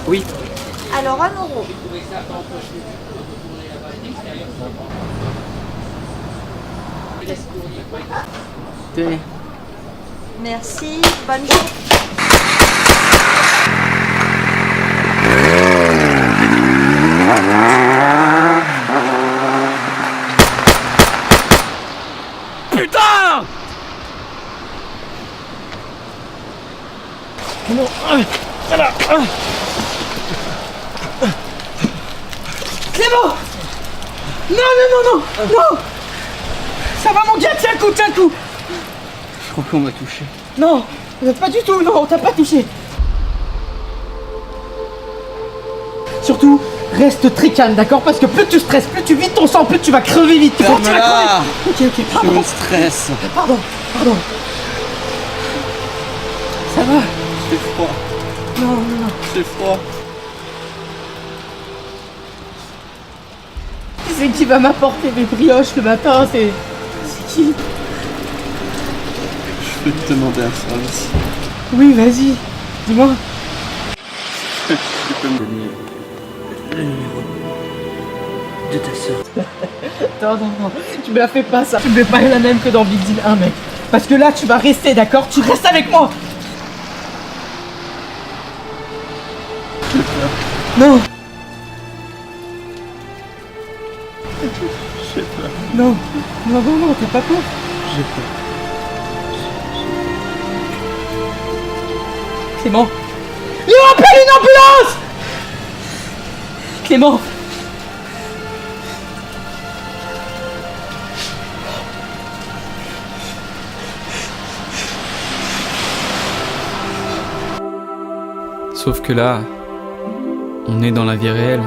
Oui. Alors 1 euro. Tenez. Merci, bonne journée. Putain! Non, voilà. Clément! Non, non, non, non, non! Ça va mon gars, tiens le coup, tiens le coup! Je crois qu'on m'a touché. Non, pas du tout, non, on t'a pas touché. Surtout, reste très calme, d'accord? Parce que plus tu stresses, plus tu vides ton sang, plus tu vas crever vite. Tu vas crever. Ok, ok, pardon. Je me stresse. Pardon, pardon. Ça va? C'est froid. Non, non, non. C'est froid. C'est qui va m'apporter mes brioches le matin? C'est qui? Je peux te demander un service. Oui, vas-y, dis-moi. Tu peux me donner le numéro de ta sœur. Non, non, non, tu me la fais pas ça. Tu me fais pas la même que dans Big Deal 1, mec. Parce que là, tu vas rester, d'accord? Tu restes avec moi. J'ai peur. Non. J'ai peur. Non, non, non, non, t'as pas peur. J'ai peur. Clément. Léo, appelle une ambulance! Clément. Sauf que là, on est dans la vie réelle.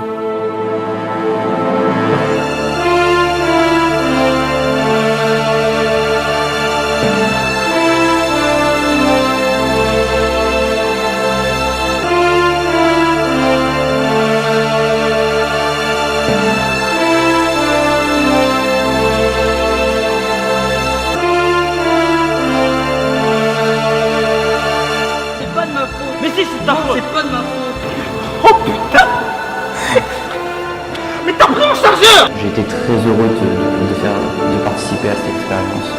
C'est pas de ma faute. Mais si, c'est ta faute. C'est pas de ma faute. Oh putain! Mais t'as pris mon chargeur! J'ai été très heureux de participer à cette expérience.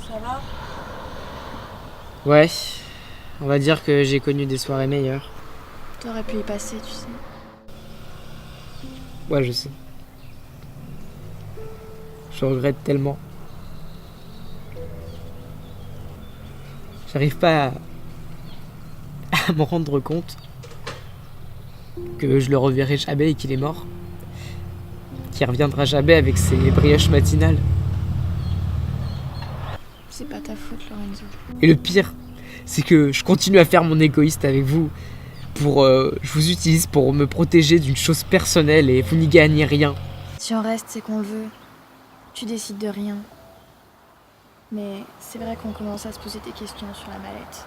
Ça va? Ouais, on va dire que j'ai connu des soirées meilleures. T'aurais pu y passer, tu sais. Ouais, je sais. Je regrette tellement. J'arrive pas à me rendre compte que je le reverrai jamais et qu'il est mort. qui reviendra jamais avec ses brioches matinales. C'est pas ta faute, Lorenzo. Et le pire, c'est que je continue à faire mon égoïste avec vous. Je vous utilise pour me protéger d'une chose personnelle et vous n'y gagnez rien. Si on reste, c'est qu'on le veut. Tu décides de rien. Mais c'est vrai qu'on commence à se poser des questions sur la mallette.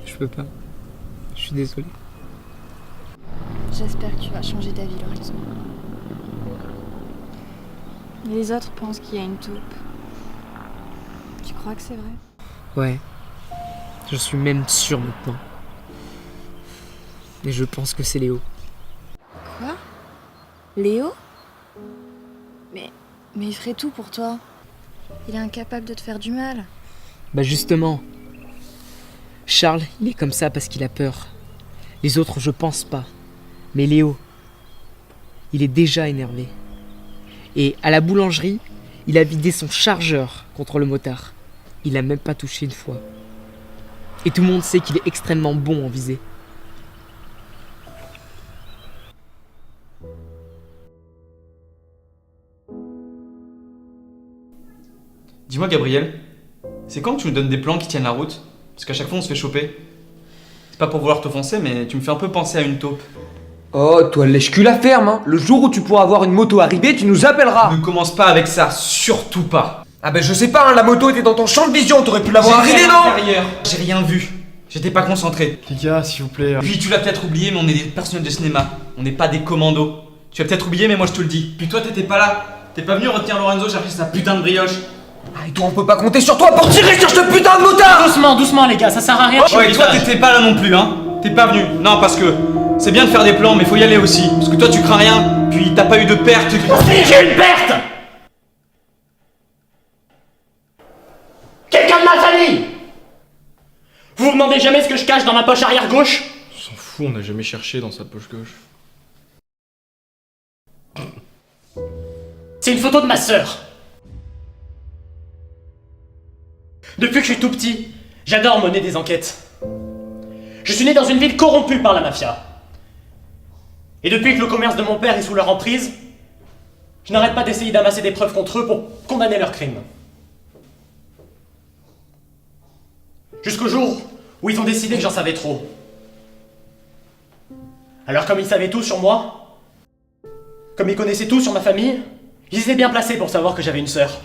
Je peux pas. Je suis désolé. J'espère que tu vas changer d'avis, Lorenzo. Les autres pensent qu'il y a une taupe. Tu crois que c'est vrai? Ouais. Je suis même sûr maintenant. Et je pense que c'est Léo. Quoi? Léo? Mais il ferait tout pour toi. Il est incapable de te faire du mal. Bah justement. Charles, il est comme ça parce qu'il a peur. Les autres, je pense pas. Mais Léo, il est déjà énervé. Et à la boulangerie, il a vidé son chargeur contre le motard. Il a même pas touché une fois. Et tout le monde sait qu'il est extrêmement bon en visée. Dis-moi, Gabriel, c'est quand que tu nous donnes des plans qui tiennent la route? Parce qu'à chaque fois on se fait choper. C'est pas pour vouloir t'offenser, mais tu me fais un peu penser à une taupe. Oh, toi lèche-cul la ferme, hein. Le jour où tu pourras avoir une moto arrivée, tu nous appelleras. Ne commence pas avec ça, surtout pas. Ah ben je sais pas, hein, la moto était dans ton champ de vision, t'aurais pu l'avoir arrivée, non? J'ai rien vu. J'étais pas concentré. Les gars, s'il vous plaît. Puis tu l'as peut-être oublié, mais on est des personnels de cinéma. On n'est pas des commandos. Tu l'as peut-être oublié, mais moi je te le dis. Puis toi t'étais pas là. T'es pas venu retenir Lorenzo chercher sa putain de brioche. Ah, et toi on peut pas compter sur toi pour tirer sur ce putain de motard. Doucement les gars, ça sert à rien. Ouais, et toi t'étais pas là non plus, hein. T'es pas venu. Non, parce que c'est bien de faire des plans, mais faut y aller aussi. Parce que toi tu crains rien, puis t'as pas eu de perte. J'ai une perte. Quelqu'un de ma famille. Vous vous demandez jamais ce que je cache dans ma poche arrière gauche? On s'en fout, on n'a jamais cherché dans sa poche gauche. C'est une photo de ma sœur. Depuis que je suis tout petit, j'adore mener des enquêtes. Je suis né dans une ville corrompue par la mafia. Et depuis que le commerce de mon père est sous leur emprise, je n'arrête pas d'essayer d'amasser des preuves contre eux pour condamner leurs crimes. Jusqu'au jour où ils ont décidé que j'en savais trop. Alors comme ils savaient tout sur moi, comme ils connaissaient tout sur ma famille, ils étaient bien placés pour savoir que j'avais une sœur.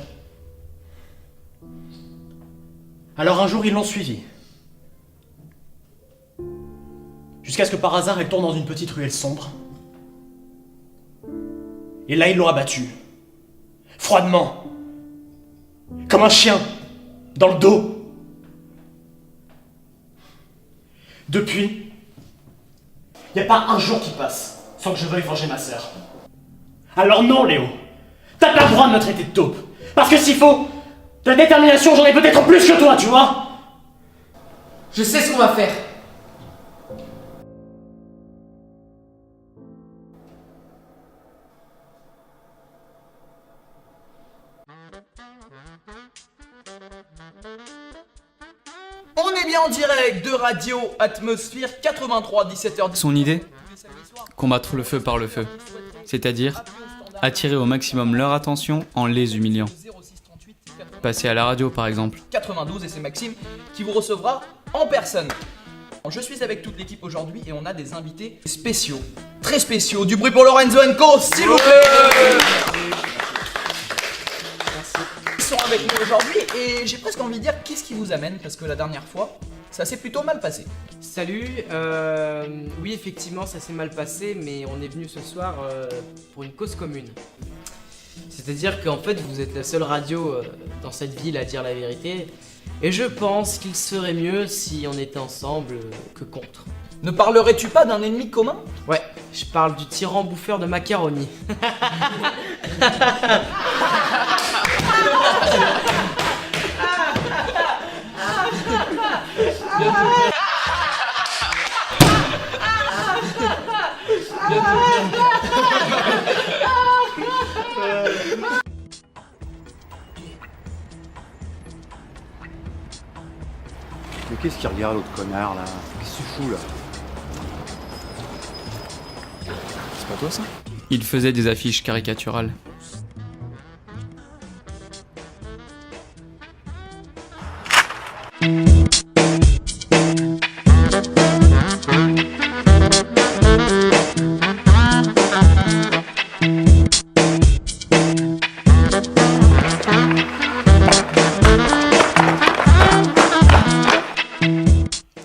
Alors un jour ils l'ont suivie. Jusqu'à ce que par hasard elle tourne dans une petite ruelle sombre. Et là ils l'ont abattue. Froidement. Comme un chien. Dans le dos. Depuis, y a pas un jour qui passe sans que je veuille venger ma sœur. Alors non, Léo, t'as pas le droit de me traiter de taupe. Parce que s'il faut, de la détermination, j'en ai peut-être plus que toi, tu vois. Je sais ce qu'on va faire. On est bien en direct de Radio Atmosphère 83, 17h10. Son idée? Combattre le feu par le feu. C'est-à-dire attirer au maximum leur attention en les humiliant. Passer à la radio par exemple. 92 et c'est Maxime qui vous recevra en personne. Je suis avec toute l'équipe aujourd'hui et on a des invités spéciaux, très spéciaux. Du bruit pour Lorenzo & Co, s'il vous plaît. Ils sont avec nous aujourd'hui et j'ai presque envie de dire qu'est-ce qui vous amène parce que la dernière fois, ça s'est plutôt mal passé. Salut, oui effectivement ça s'est mal passé mais on est venu ce soir pour une cause commune. C'est-à-dire qu'en fait vous êtes la seule radio dans cette ville à dire la vérité et je pense qu'il serait mieux si on était ensemble que contre. Ne parlerais-tu pas d'un ennemi commun? Ouais, je parle du tyran bouffeur de macaroni. Mais qu'est-ce qu'il regarde l'autre connard là? Qu'est-ce que tu fous là? toi ça? Il faisait des affiches caricaturales.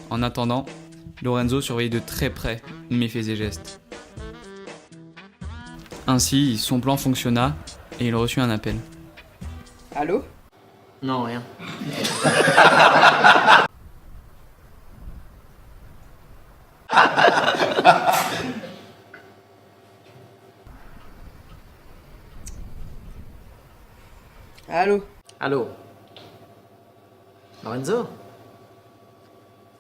En attendant, Lorenzo surveillait de très près mes faits et gestes. Ainsi, son plan fonctionna et il reçut un appel. Allô? Non, rien. Allô? Allô? Lorenzo?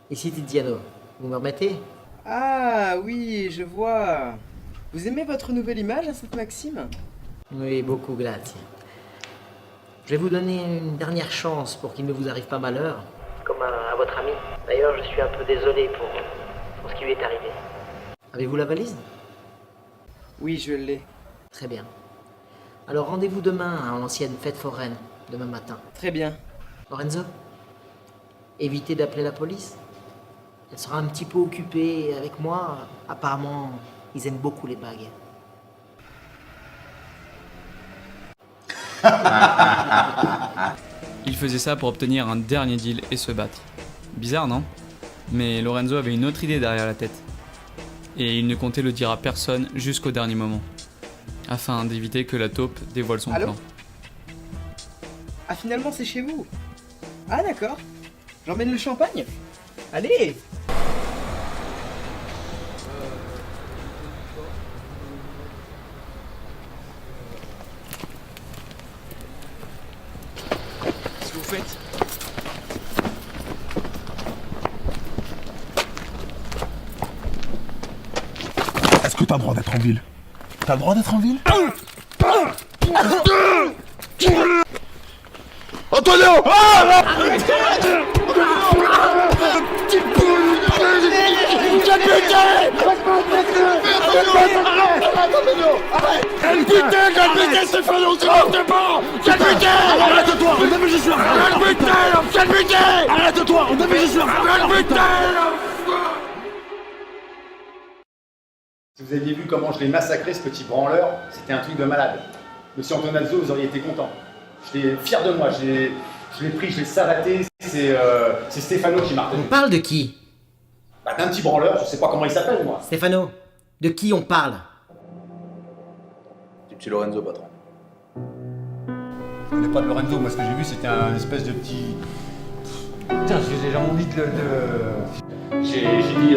Ici Tiziano. Vous me remettez? Ah oui, je vois. Vous aimez votre nouvelle image à Sainte-Maxime? Oui, beaucoup, grazie. Je vais vous donner une dernière chance pour qu'il ne vous arrive pas malheur. Comme à votre ami. D'ailleurs, je suis un peu désolé pour ce qui lui est arrivé. Avez-vous la valise? Oui, je l'ai. Très bien. Alors rendez-vous demain à l'ancienne fête foraine, demain matin. Très bien. Lorenzo, évitez d'appeler la police. Elle sera un petit peu occupée avec moi. Apparemment, ils aiment beaucoup les bagues. Il faisait ça pour obtenir un dernier deal et se battre. Bizarre, non? Mais Lorenzo avait une autre idée derrière la tête. Et il ne comptait le dire à personne jusqu'au dernier moment. Afin d'éviter que la taupe dévoile son plan. Ah, finalement, c'est chez vous. Ah, d'accord. J'emmène le champagne. Allez! Qu'est-ce que vous faites? Est-ce que t'as le droit d'être en ville? T'as le droit d'être en ville? Antonio! Calme-toi, Stéphano, c'est pas! Calme-toi! Arrête-toi, on a vu ce soir! Calme-toi! Arrête-toi, on a vu ce soir! Si vous aviez vu comment je l'ai massacré, ce petit branleur, c'était un truc de malade. Monsieur Antonazzo, vous auriez été content. J'étais fier de moi, je l'ai pris, je l'ai savaté, c'est Stéphano qui m'a retenu. On parle de qui? Bah, d'un petit branleur, je sais pas comment il s'appelle, moi. Stéphano, de qui on parle? Du petit Lorenzo, patron. Je connais pas de Lorenzo, moi ce que j'ai vu c'était un espèce de petit... Putain, j'ai envie de le... J'ai dit,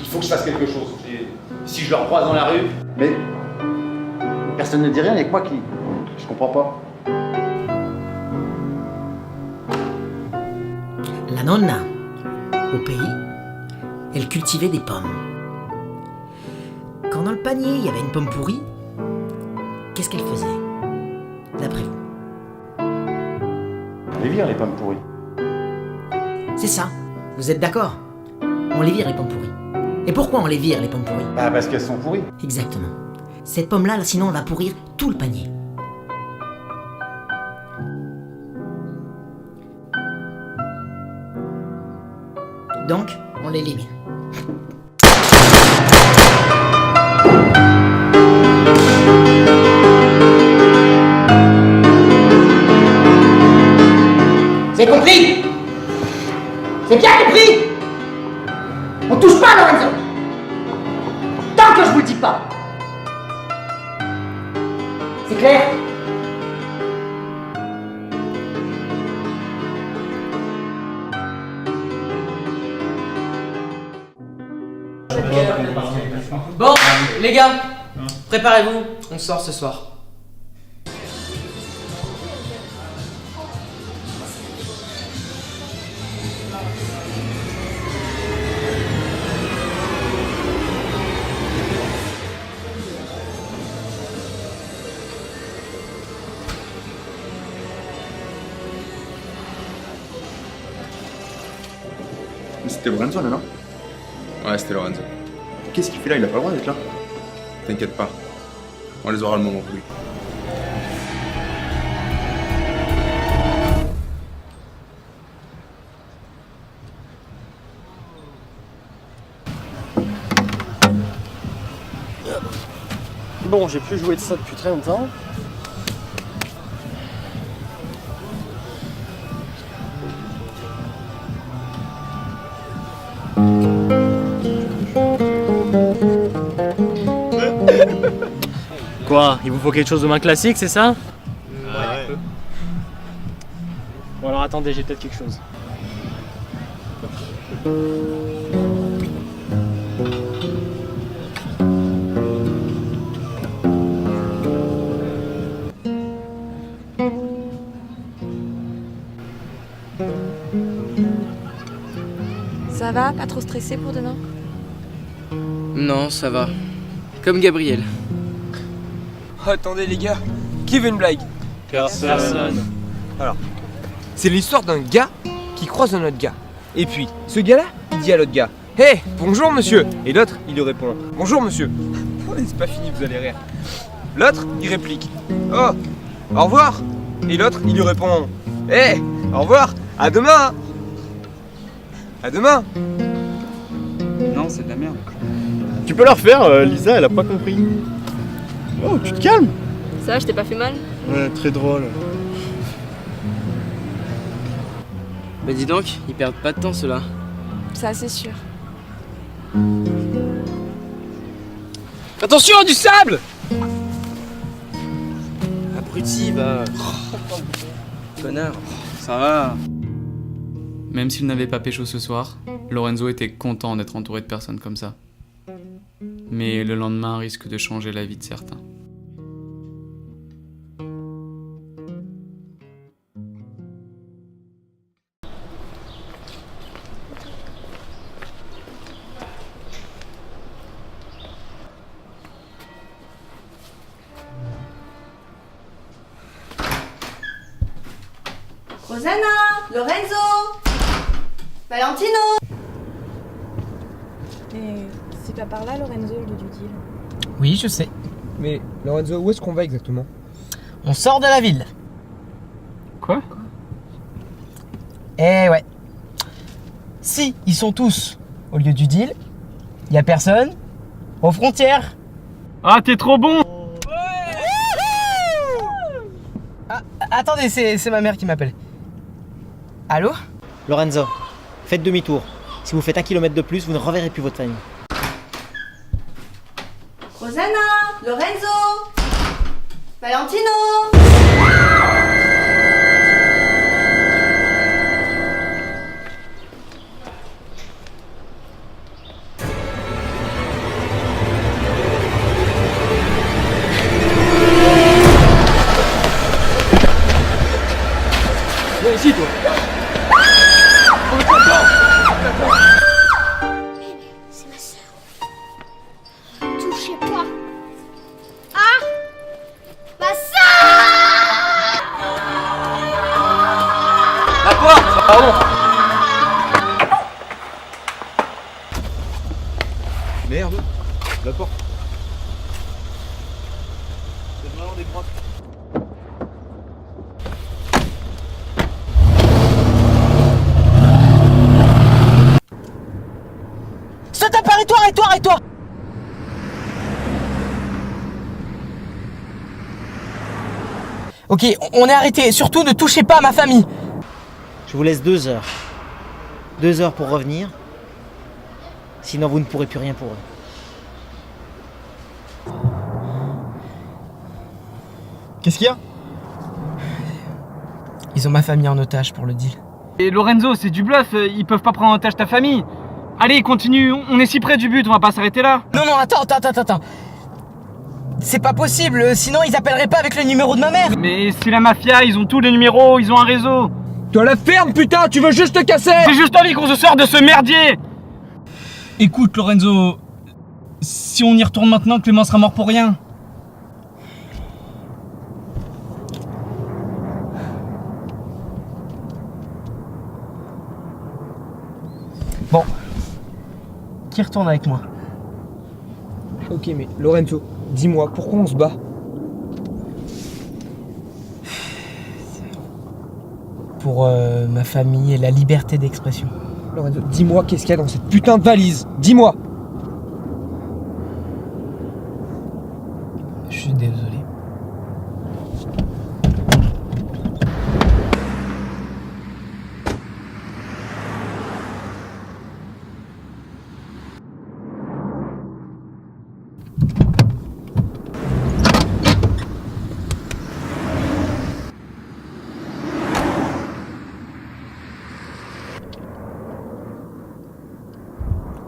il faut que je fasse quelque chose. Si je le recroise dans la rue... Mais... personne ne dit rien, il y a que moi qui... Je comprends pas. La nonna, au pays, elle cultivait des pommes. Quand dans le panier il y avait une pomme pourrie, qu'est-ce qu'elle faisait, d'après vous? Les vire, les pommes pourries. C'est ça, vous êtes d'accord? On les vire les pommes pourries. Et pourquoi on les vire les pommes pourries? Bah parce qu'elles sont pourries. Exactement. Cette pomme-là, sinon on va pourrir tout le panier. Donc, on l'élimine. C'est compris? C'est bien compris? On touche pas à Lorenzo. Tant que je vous le dis pas. C'est clair? Bon, les gars, préparez-vous, on sort ce soir. C'était Lorenzo, là, non? Ouais, c'était Lorenzo. Qu'est-ce qu'il fait là? Il a pas le droit d'être là. T'inquiète pas. On les aura le moment voulu. Bon, j'ai plus joué de ça depuis très longtemps. Quoi? Il vous faut quelque chose de moins classique, c'est ça? Ouais. Bon alors attendez, j'ai peut-être quelque chose. Ça va? Pas trop stressé pour demain? Non, ça va. Comme Gabriel. Oh, attendez les gars, qui veut une blague? Personne. Alors, c'est l'histoire d'un gars qui croise un autre gars. Et puis, ce gars-là, il dit à l'autre gars, « Hé, bonjour monsieur !» Et l'autre, il lui répond, « Bonjour monsieur !» C'est pas fini, vous allez rire. L'autre, il réplique, « Oh, au revoir !» Et l'autre, il lui répond, « Hé, au revoir, à demain !» À demain. Non, c'est de la merde. Tu peux la refaire, Lisa, elle a pas compris. Oh, tu te calmes. Ça va, je t'ai pas fait mal? Ouais, très drôle. Bah dis donc, ils perdent pas de temps ceux-là. Ça, c'est sûr. Attention, du sable! Abruti, va. Connard. Ça va. Même s'il n'avait pas pécho ce soir, Lorenzo était content d'être entouré de personnes comme ça. Mais le lendemain risque de changer la vie de certains. Rosanna, Lorenzo, Valentino. Et c'est pas par là, Lorenzo, le lieu du deal? Oui, je sais. Mais Lorenzo, où est-ce qu'on va exactement? On sort de la ville. Quoi? Eh ouais. Si, ils sont tous au lieu du deal. Y a personne aux frontières. Ah, t'es trop bon! Ah, attendez, c'est ma mère qui m'appelle. Allô? Lorenzo, faites demi-tour. Si vous faites 1 kilomètre de plus, vous ne reverrez plus votre famille. Rosanna, Lorenzo, Valentino. Viens ici, toi. C'est ma soeur. Touchez pas. Ah, ma soeur. La porte, pardon. Merde, la porte. C'est vraiment des grottes. Stop, arrête-toi. Ok, on est arrêté. Surtout, ne touchez pas à ma famille. Je vous laisse 2 heures. 2 heures pour revenir. Sinon, vous ne pourrez plus rien pour eux. Qu'est-ce qu'il y a? Ils ont ma famille en otage pour le deal. Et Lorenzo, c'est du bluff, ils peuvent pas prendre en otage ta famille. Allez, continue, on est si près du but, on va pas s'arrêter là. Non, attends. C'est pas possible, sinon ils appelleraient pas avec le numéro de ma mère. Mais c'est la mafia, ils ont tous les numéros, ils ont un réseau. Toi la ferme, putain, tu veux juste te casser. J'ai juste envie qu'on se sorte de ce merdier. Écoute, Lorenzo, si on y retourne maintenant, Clément sera mort pour rien. Bon. Qui retourne avec moi? Ok, mais Lorenzo, Dis-moi, pourquoi on se bat? Pour ma famille et la liberté d'expression. Lorenzo, dis-moi qu'est-ce qu'il y a dans cette putain de valise. Dis-moi. Je suis désolé.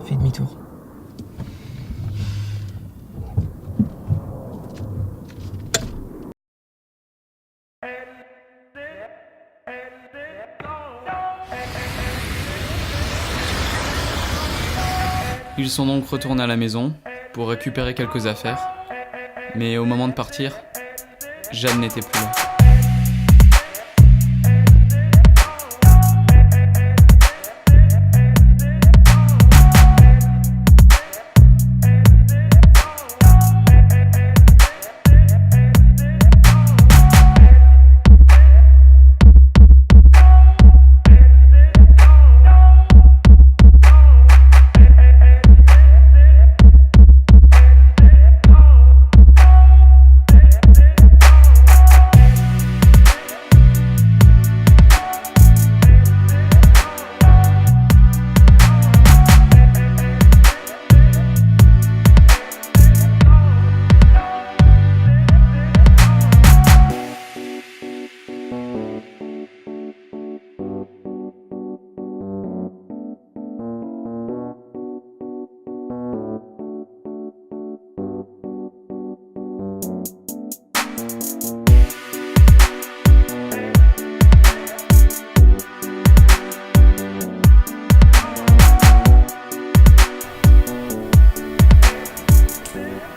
Fais demi-tour. Ils sont donc retournés à la maison pour récupérer quelques affaires, mais au moment de partir, Jeanne n'était plus là.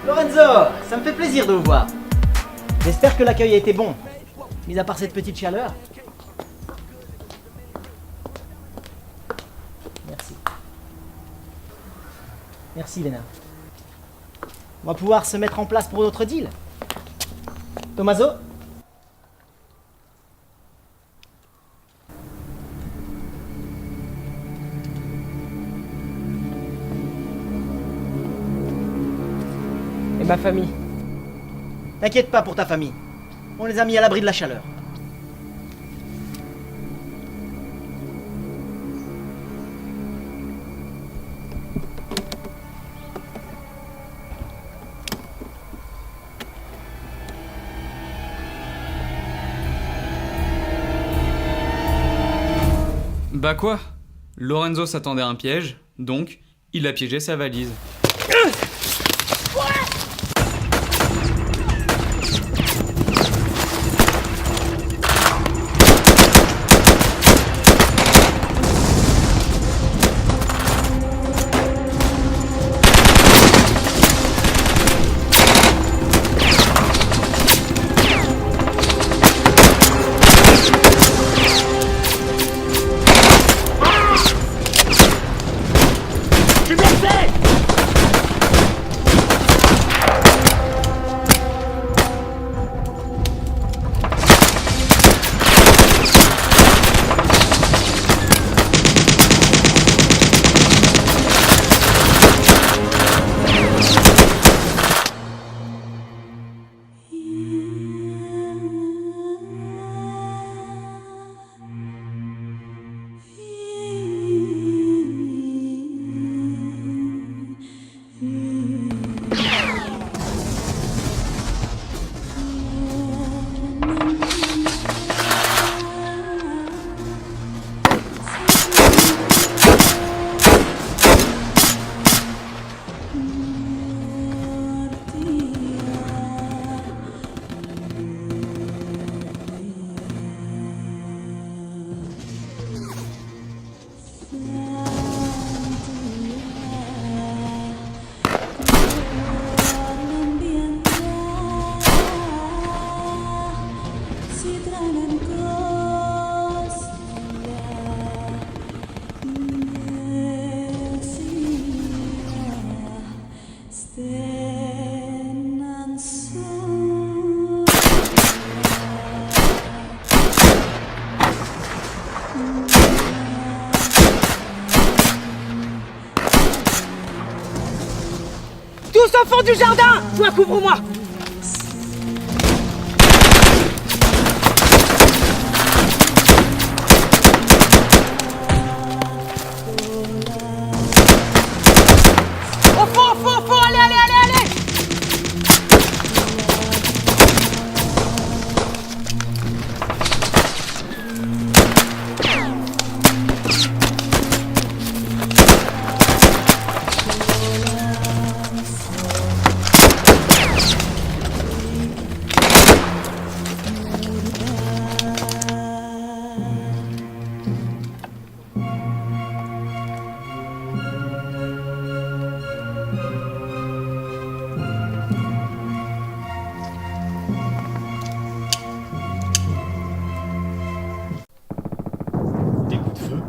Lorenzo, ça me fait plaisir de vous voir. J'espère que l'accueil a été bon, mis à part cette petite chaleur. Merci. Merci, Lena. On va pouvoir se mettre en place pour notre deal. Tommaso? Et ma famille? T'inquiète pas pour ta famille. On les a mis à l'abri de la chaleur. Bah quoi? Lorenzo s'attendait à un piège, donc il a piégé sa valise. au fond du jardin. Toi, couvre-moi. Au fond, allez, allez, allez, allez. Des coups de feu.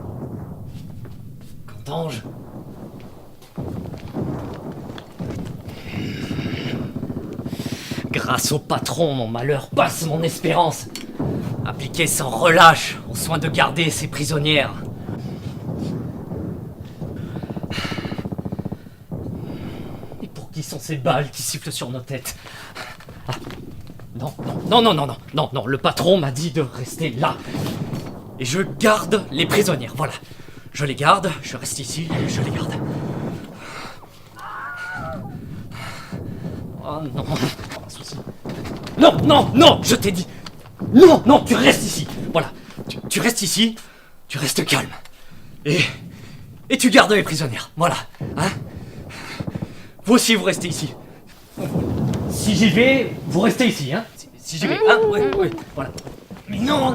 Qu'entends-je? Grâce au patron, mon malheur passe mon espérance. Appliqué sans relâche au soin de garder ses prisonnières. Et pour qui sont ces balles qui sifflent sur nos têtes? Ah. Non, le patron m'a dit de rester là. Et je garde les prisonnières, voilà. Je les garde, je reste ici, je les garde. Oh non, un souci. Non, je t'ai dit. Non, tu restes ici. Voilà, tu restes ici, tu restes calme. Et tu gardes les prisonnières, voilà. Hein? Vous aussi, vous restez ici. Si j'y vais, vous restez ici, hein? Si j'y vais, hein? Ouais, voilà. Mais non,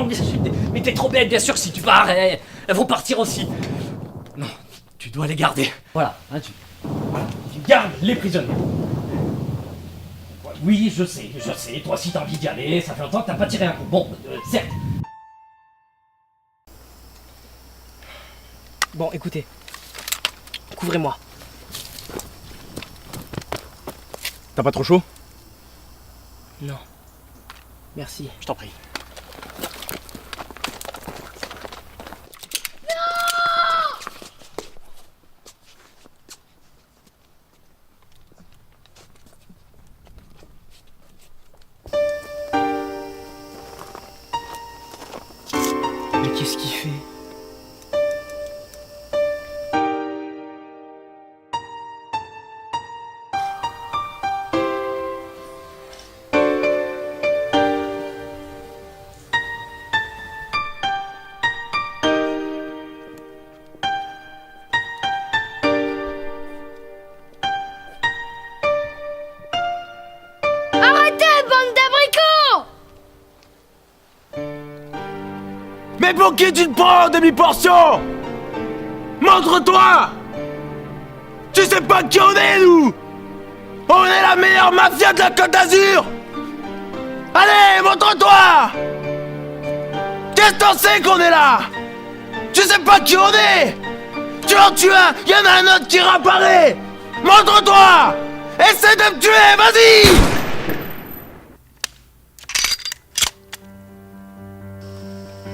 bien sûr, mais t'es trop bête, bien sûr, si tu pars, elles vont partir aussi. Non, tu dois les garder. Voilà, hein, tu gardes les prisonniers. Oui, je sais, toi aussi t'as envie d'y aller, ça fait longtemps que t'as pas tiré un coup. Bon, certes. Bon, écoutez. Couvrez-moi. T'as pas trop chaud? Non. Merci. Je t'en prie. Mais qu'est-ce qu'il fait? Mais pour qui tu te prends en demi-portion? Montre-toi! Tu sais pas qui on est, nous? On est la meilleure mafia de la Côte d'Azur! Allez, montre-toi! Qu'est-ce que t'en sais qu'on est là? Tu sais pas qui on est? Tu en tues un, y'en a un autre qui réapparaît! Montre-toi! Essaie de me tuer, vas-y!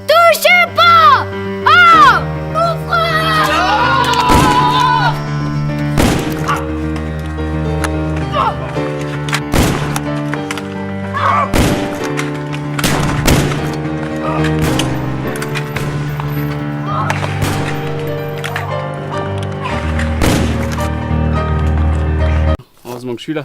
Touchez pas! Ah! Mon frère! Heureusement que je suis là.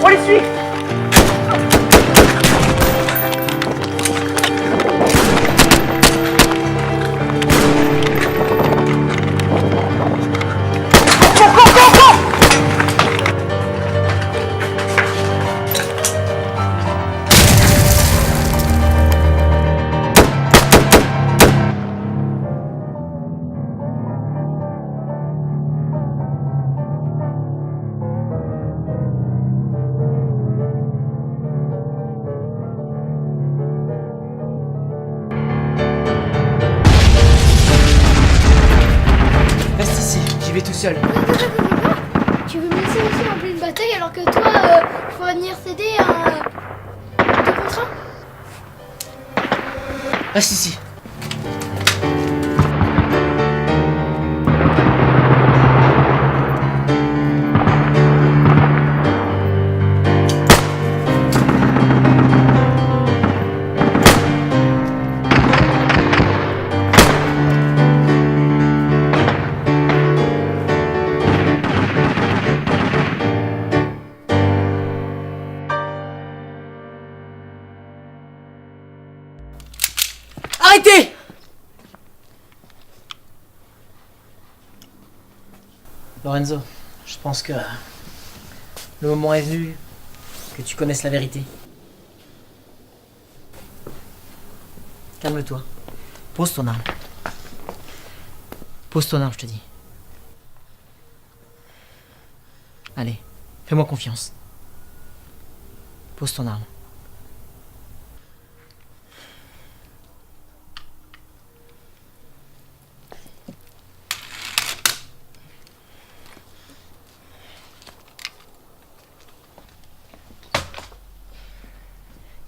les suit. Reste ici, j'y vais tout seul. Tu veux me laisser ici en pleine bataille alors que toi, faut venir t'aider à 2 contre 1? Reste ici. Arrêtez! Lorenzo, je pense que le moment est venu que tu connaisses la vérité. Calme-toi. Pose ton arme. Pose ton arme, je te dis. Allez, fais-moi confiance. Pose ton arme.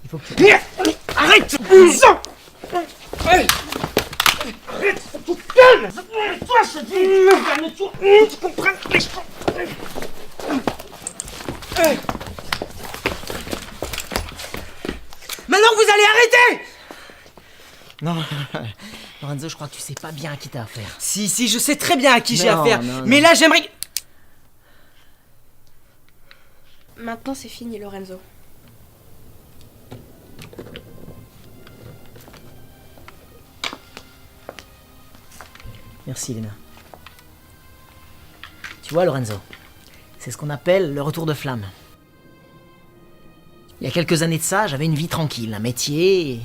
Il faut que tu... Arrête! Arrête! Faut que tu te calmes! Toi, je te dis! Calme-toi! Tu comprends? Maintenant vous allez arrêter! Non, Lorenzo, je crois que tu sais pas bien à qui t'as affaire. Si, je sais très bien à qui j'ai Non, affaire. non, Mais non. là, j'aimerais... Maintenant, c'est fini, Lorenzo. Merci, Elena. Tu vois, Lorenzo, c'est ce qu'on appelle le retour de flamme. Il y a quelques années de ça, j'avais une vie tranquille, un métier,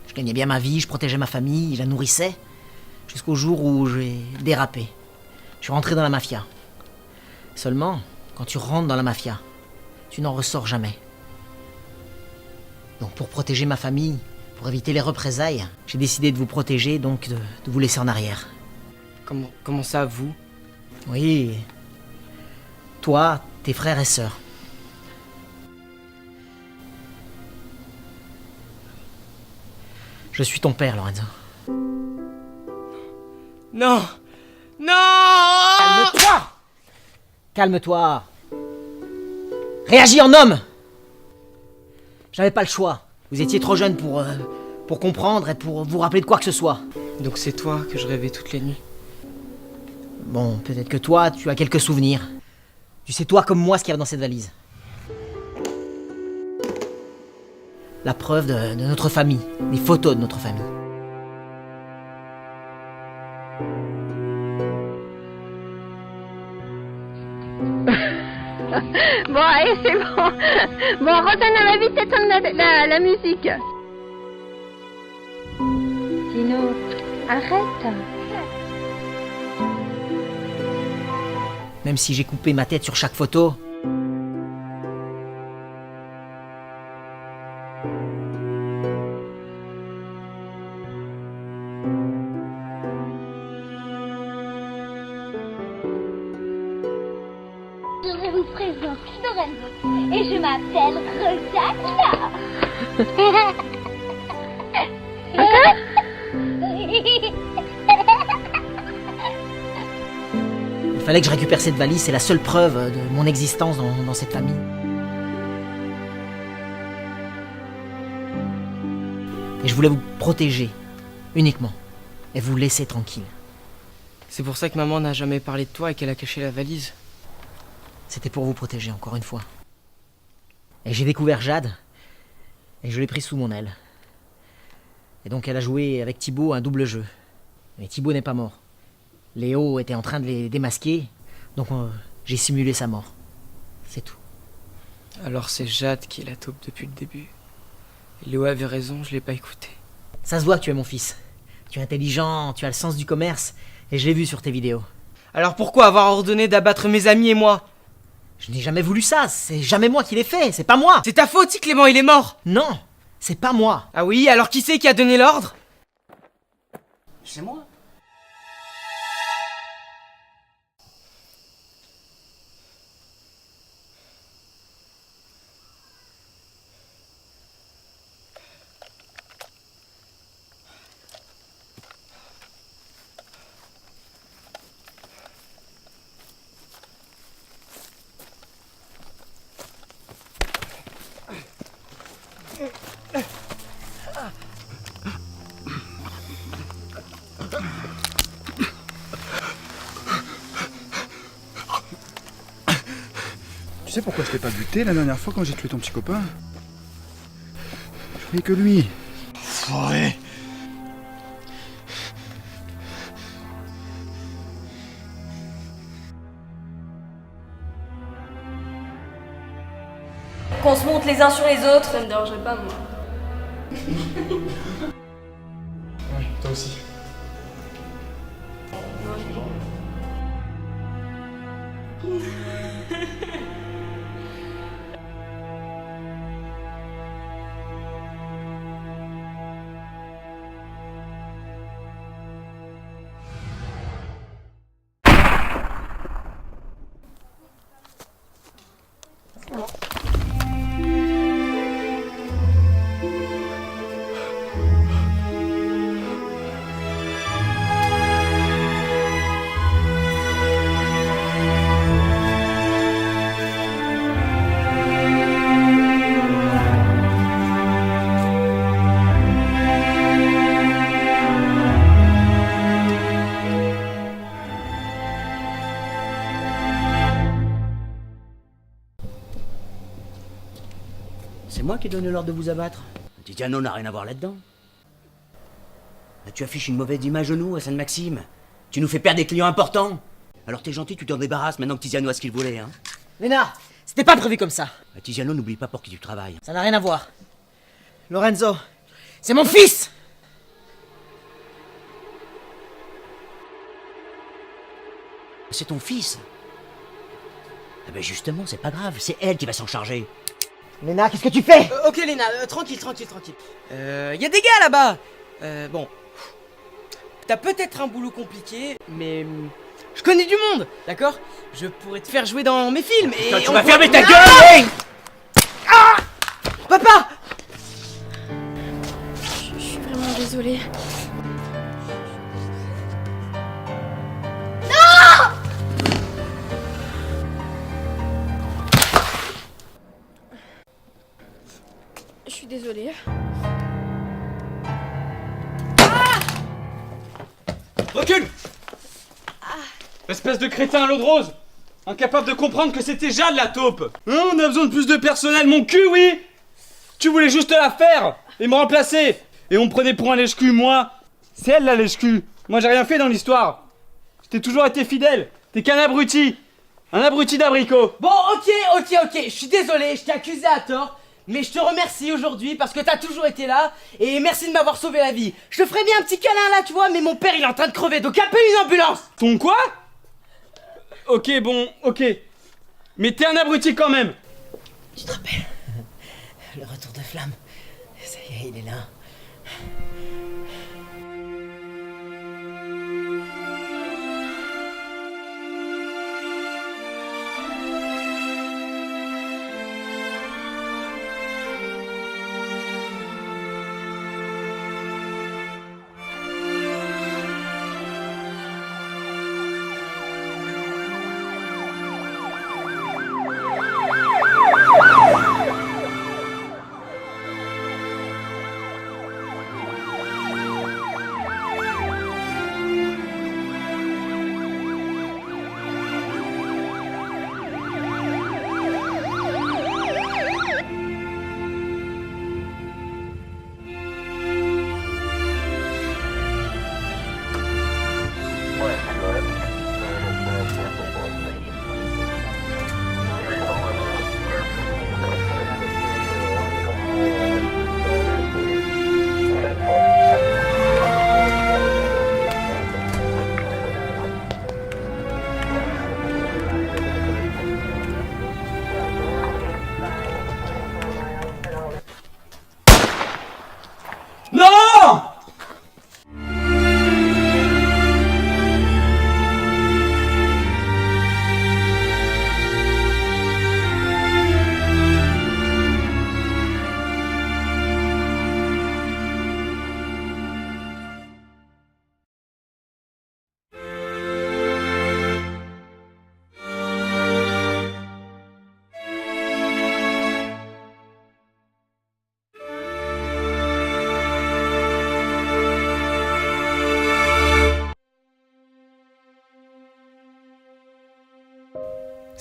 je gagnais bien ma vie, je protégeais ma famille, je la nourrissais, jusqu'au jour où j'ai dérapé. Je suis rentré dans la mafia. Seulement, quand tu rentres dans la mafia, tu n'en ressors jamais. Donc pour protéger ma famille, pour éviter les représailles, j'ai décidé de vous protéger, donc de vous laisser en arrière. Comment ça, vous? Oui. Toi, tes frères et sœurs. Je suis ton père, Lorenzo. Non! Non! Calme-toi! Calme-toi! Réagis en homme! J'avais pas le choix. Vous étiez trop jeune pour comprendre et pour vous rappeler de quoi que ce soit. Donc c'est toi que je rêvais toutes les nuits. Bon, peut-être que toi, tu as quelques souvenirs. Tu sais, toi comme moi, ce qu'il y a dans cette valise. La preuve de notre famille. Les photos de notre famille. Bon, allez, c'est bon. Bon, redonne à ma vie, t'éteins la musique. Tino, arrête. Même si j'ai coupé ma tête sur chaque photo. Je vais vous présenter Lorenzo. Et je m'appelle Rosalia. Il fallait que je récupère cette valise, c'est la seule preuve de mon existence dans cette famille. Et je voulais vous protéger, uniquement, et vous laisser tranquille. C'est pour ça que maman n'a jamais parlé de toi et qu'elle a caché la valise. C'était pour vous protéger, encore une fois. Et j'ai découvert Jade, et je l'ai prise sous mon aile. Et donc elle a joué avec Thibaut un double jeu. Mais Thibaut n'est pas mort. Léo était en train de les démasquer, donc j'ai simulé sa mort. C'est tout. Alors c'est Jade qui est la taupe depuis le début. Et Léo avait raison, je l'ai pas écouté. Ça se voit que tu es mon fils. Tu es intelligent, tu as le sens du commerce, et je l'ai vu sur tes vidéos. Alors pourquoi avoir ordonné d'abattre mes amis et moi? Je n'ai jamais voulu ça, c'est jamais moi qui l'ai fait, c'est pas moi. C'est ta faute si Clément il est mort. Non, c'est pas moi. Ah oui, alors qui c'est qui a donné l'ordre? C'est moi. Tu sais pourquoi je t'ai pas buté la dernière fois quand j'ai tué ton petit copain? Je voulais que lui. Ouais. Qu'on se monte les uns sur les autres. Ça me dérangerait pas, moi. Ouais, toi aussi. C'est moi qui ai donné l'ordre de vous abattre. Tiziano n'a rien à voir là-dedans. Là, tu affiches une mauvaise image de nous à Sainte-Maxime. Tu nous fais perdre des clients importants. Alors t'es gentil, tu t'en débarrasses maintenant que Tiziano a ce qu'il voulait, hein. Léna, c'était pas prévu comme ça. Tiziano, n'oublie pas pour qui tu travailles. Ça n'a rien à voir. Lorenzo, c'est mon fils! C'est ton fils. Eh ben justement, c'est pas grave, c'est elle qui va s'en charger. Léna, qu'est-ce que tu fais? Ok Léna, tranquille. Y a des gars là-bas. Bon. T'as peut-être un boulot compliqué, mais je connais du monde, d'accord? Je pourrais te faire jouer dans mes films et... Putain, tu vas fermer ta Ah gueule! Ah Papa! Je suis vraiment désolée. Je suis désolée. Recule! Espèce de crétin à l'eau de rose! Incapable de comprendre que c'était Jade la taupe! Hein, on a besoin de plus de personnel, mon cul, oui! Tu voulais juste la faire! Et me remplacer! Et on me prenait pour un lèche-cul, moi! C'est elle la lèche-cul! Moi j'ai rien fait dans l'histoire! Je t'ai toujours été fidèle! T'es qu'un abruti! Un abruti d'abricot! Bon, ok, je suis désolé, je t'ai accusé à tort, mais je te remercie aujourd'hui parce que t'as toujours été là, et merci de m'avoir sauvé la vie. Je te ferais bien un petit câlin là, tu vois, mais mon père il est en train de crever, donc appelle une ambulance! Ton quoi? Ok, mais t'es un abruti quand même! Tu te rappelles? Le retour de flamme. Ça y est, il est là.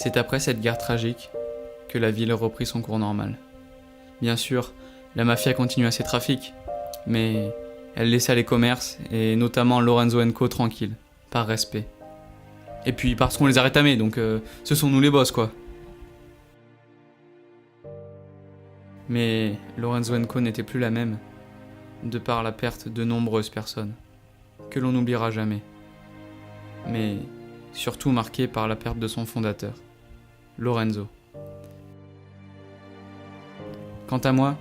C'est après cette guerre tragique que la ville reprit son cours normal. Bien sûr, la mafia continua ses trafics, mais elle laissa les commerces, et notamment Lorenzo & Co tranquilles, par respect. Et puis parce qu'on les a rétamés, donc ce sont nous les boss quoi. Mais Lorenzo & Co n'était plus la même, de par la perte de nombreuses personnes, que l'on n'oubliera jamais. Mais surtout marquée par la perte de son fondateur, Lorenzo. Quant à moi,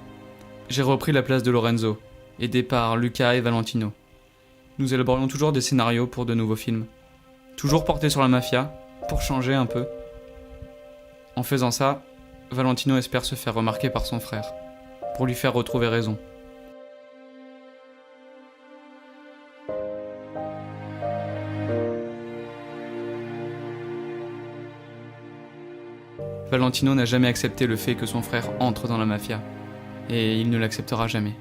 j'ai repris la place de Lorenzo, aidé par Luca et Valentino. Nous élaborions toujours des scénarios pour de nouveaux films, toujours portés sur la mafia, pour changer un peu. En faisant ça, Valentino espère se faire remarquer par son frère, pour lui faire retrouver raison. Valentino n'a jamais accepté le fait que son frère entre dans la mafia, et il ne l'acceptera jamais.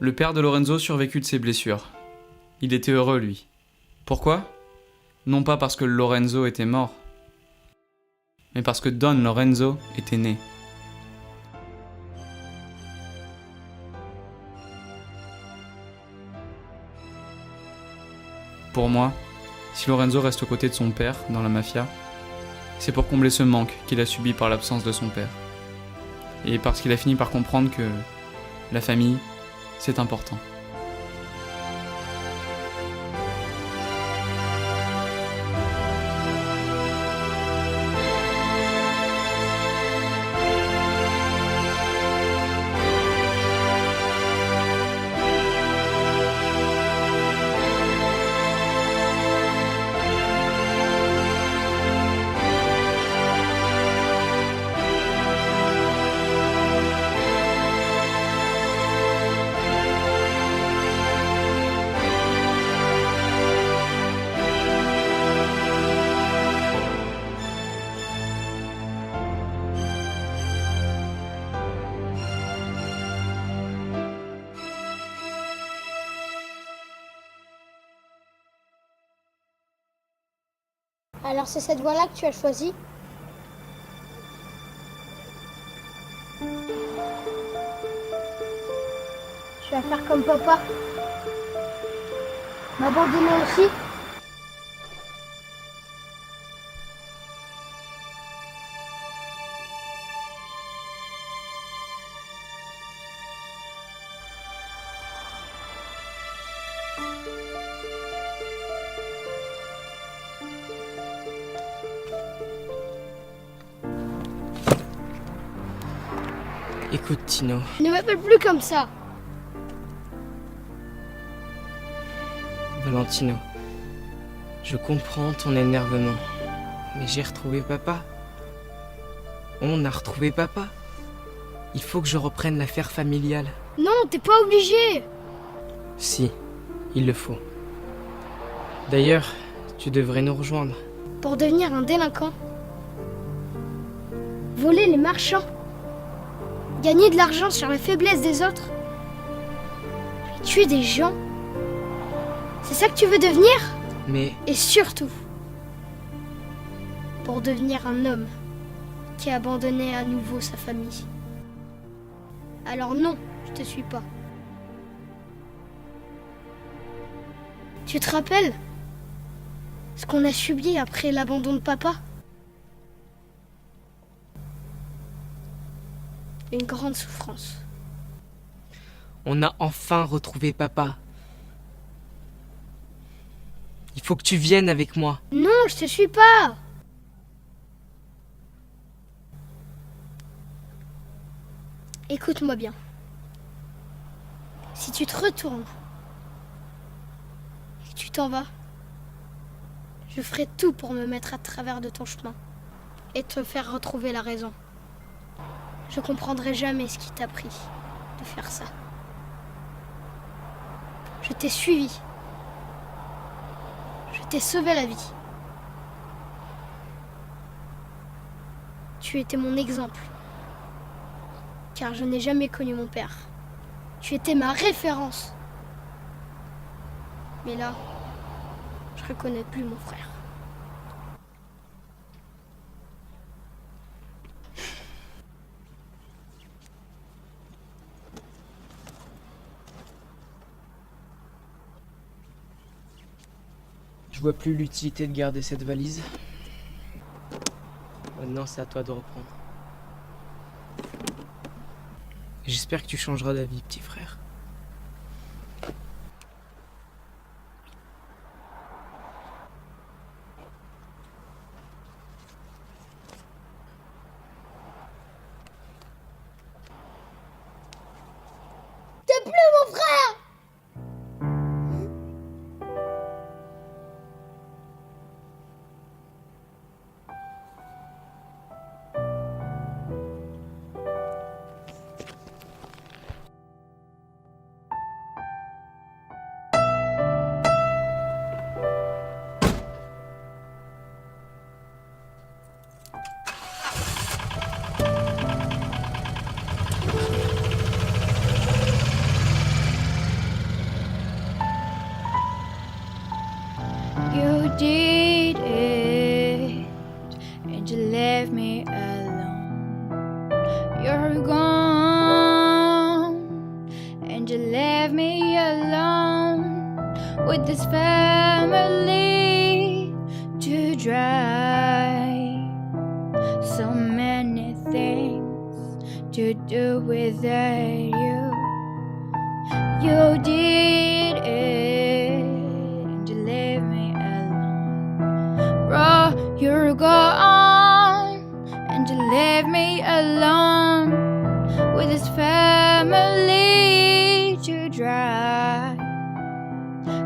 Le père de Lorenzo survécut de ses blessures. Il était heureux, lui. Pourquoi ? Non pas parce que Lorenzo était mort, mais parce que Don Lorenzo était né. Pour moi, si Lorenzo reste aux côtés de son père dans la mafia, c'est pour combler ce manque qu'il a subi par l'absence de son père. Et parce qu'il a fini par comprendre que la famille, c'est important. Alors c'est cette voie-là que tu as choisie? Tu vas faire comme papa? M'abandonner aussi? Écoute, Tino. Ne m'appelle plus comme ça. Valentino, je comprends ton énervement, mais j'ai retrouvé papa. On a retrouvé papa. Il faut que je reprenne l'affaire familiale. Non, t'es pas obligé. Si, il le faut. D'ailleurs, tu devrais nous rejoindre. Pour devenir un délinquant. Voler les marchands. Gagner de l'argent sur la faiblesse des autres. Tuer des gens. C'est ça que tu veux devenir? Mais... Et surtout, pour devenir un homme qui a abandonné à nouveau sa famille. Alors non, je te suis pas. Tu te rappelles ce qu'on a subi après l'abandon de papa? Une grande souffrance. On a enfin retrouvé papa. Il faut que tu viennes avec moi. Non, je te suis pas. Écoute-moi bien. Si tu te retournes et que tu t'en vas, je ferai tout pour me mettre à travers de ton chemin et te faire retrouver la raison. Je comprendrai jamais ce qui t'a pris de faire ça. Je t'ai suivi. Je t'ai sauvé la vie. Tu étais mon exemple. Car je n'ai jamais connu mon père. Tu étais ma référence. Mais là, je reconnais plus mon frère. Je vois plus l'utilité de garder cette valise. Maintenant, c'est à toi de reprendre. J'espère que tu changeras d'avis, petit frère. T'es plus mon frère! You did it, and you left me alone. You're gone, and you left me alone with this family to drive. So many things to do without you. You did it, and you left me alone. Bro, you're gone, and you left me alone with this family to drive.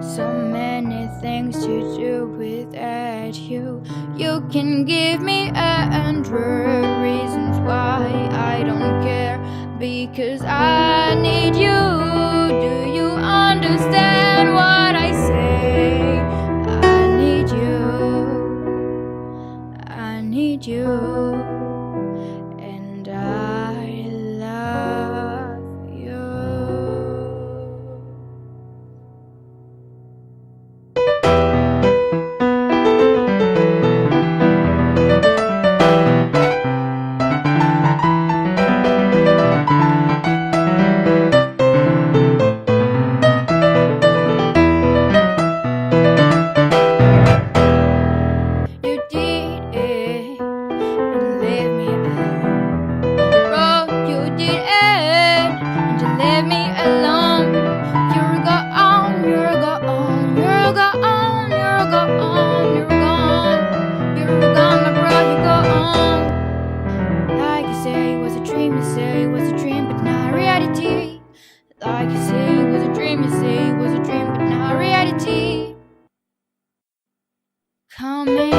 So many things to do without you. You can give me 100 reasons why I don't care, because I need you. Do you understand what I say? I need you. I need you. And I love you. You did it and left me alone. Bro, you did it and you left me alone. You're gone, you're gone, you're gone, you're gone, you're gone. You're gone, my bro, you're gone. Like you say it was a dream, you say it was a dream, but not reality. Like you say it was a dream, you say it was a dream, but not reality. Come in.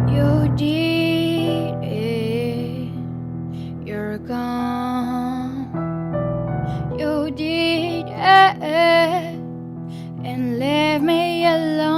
You did it, you're gone. You did it and left me alone.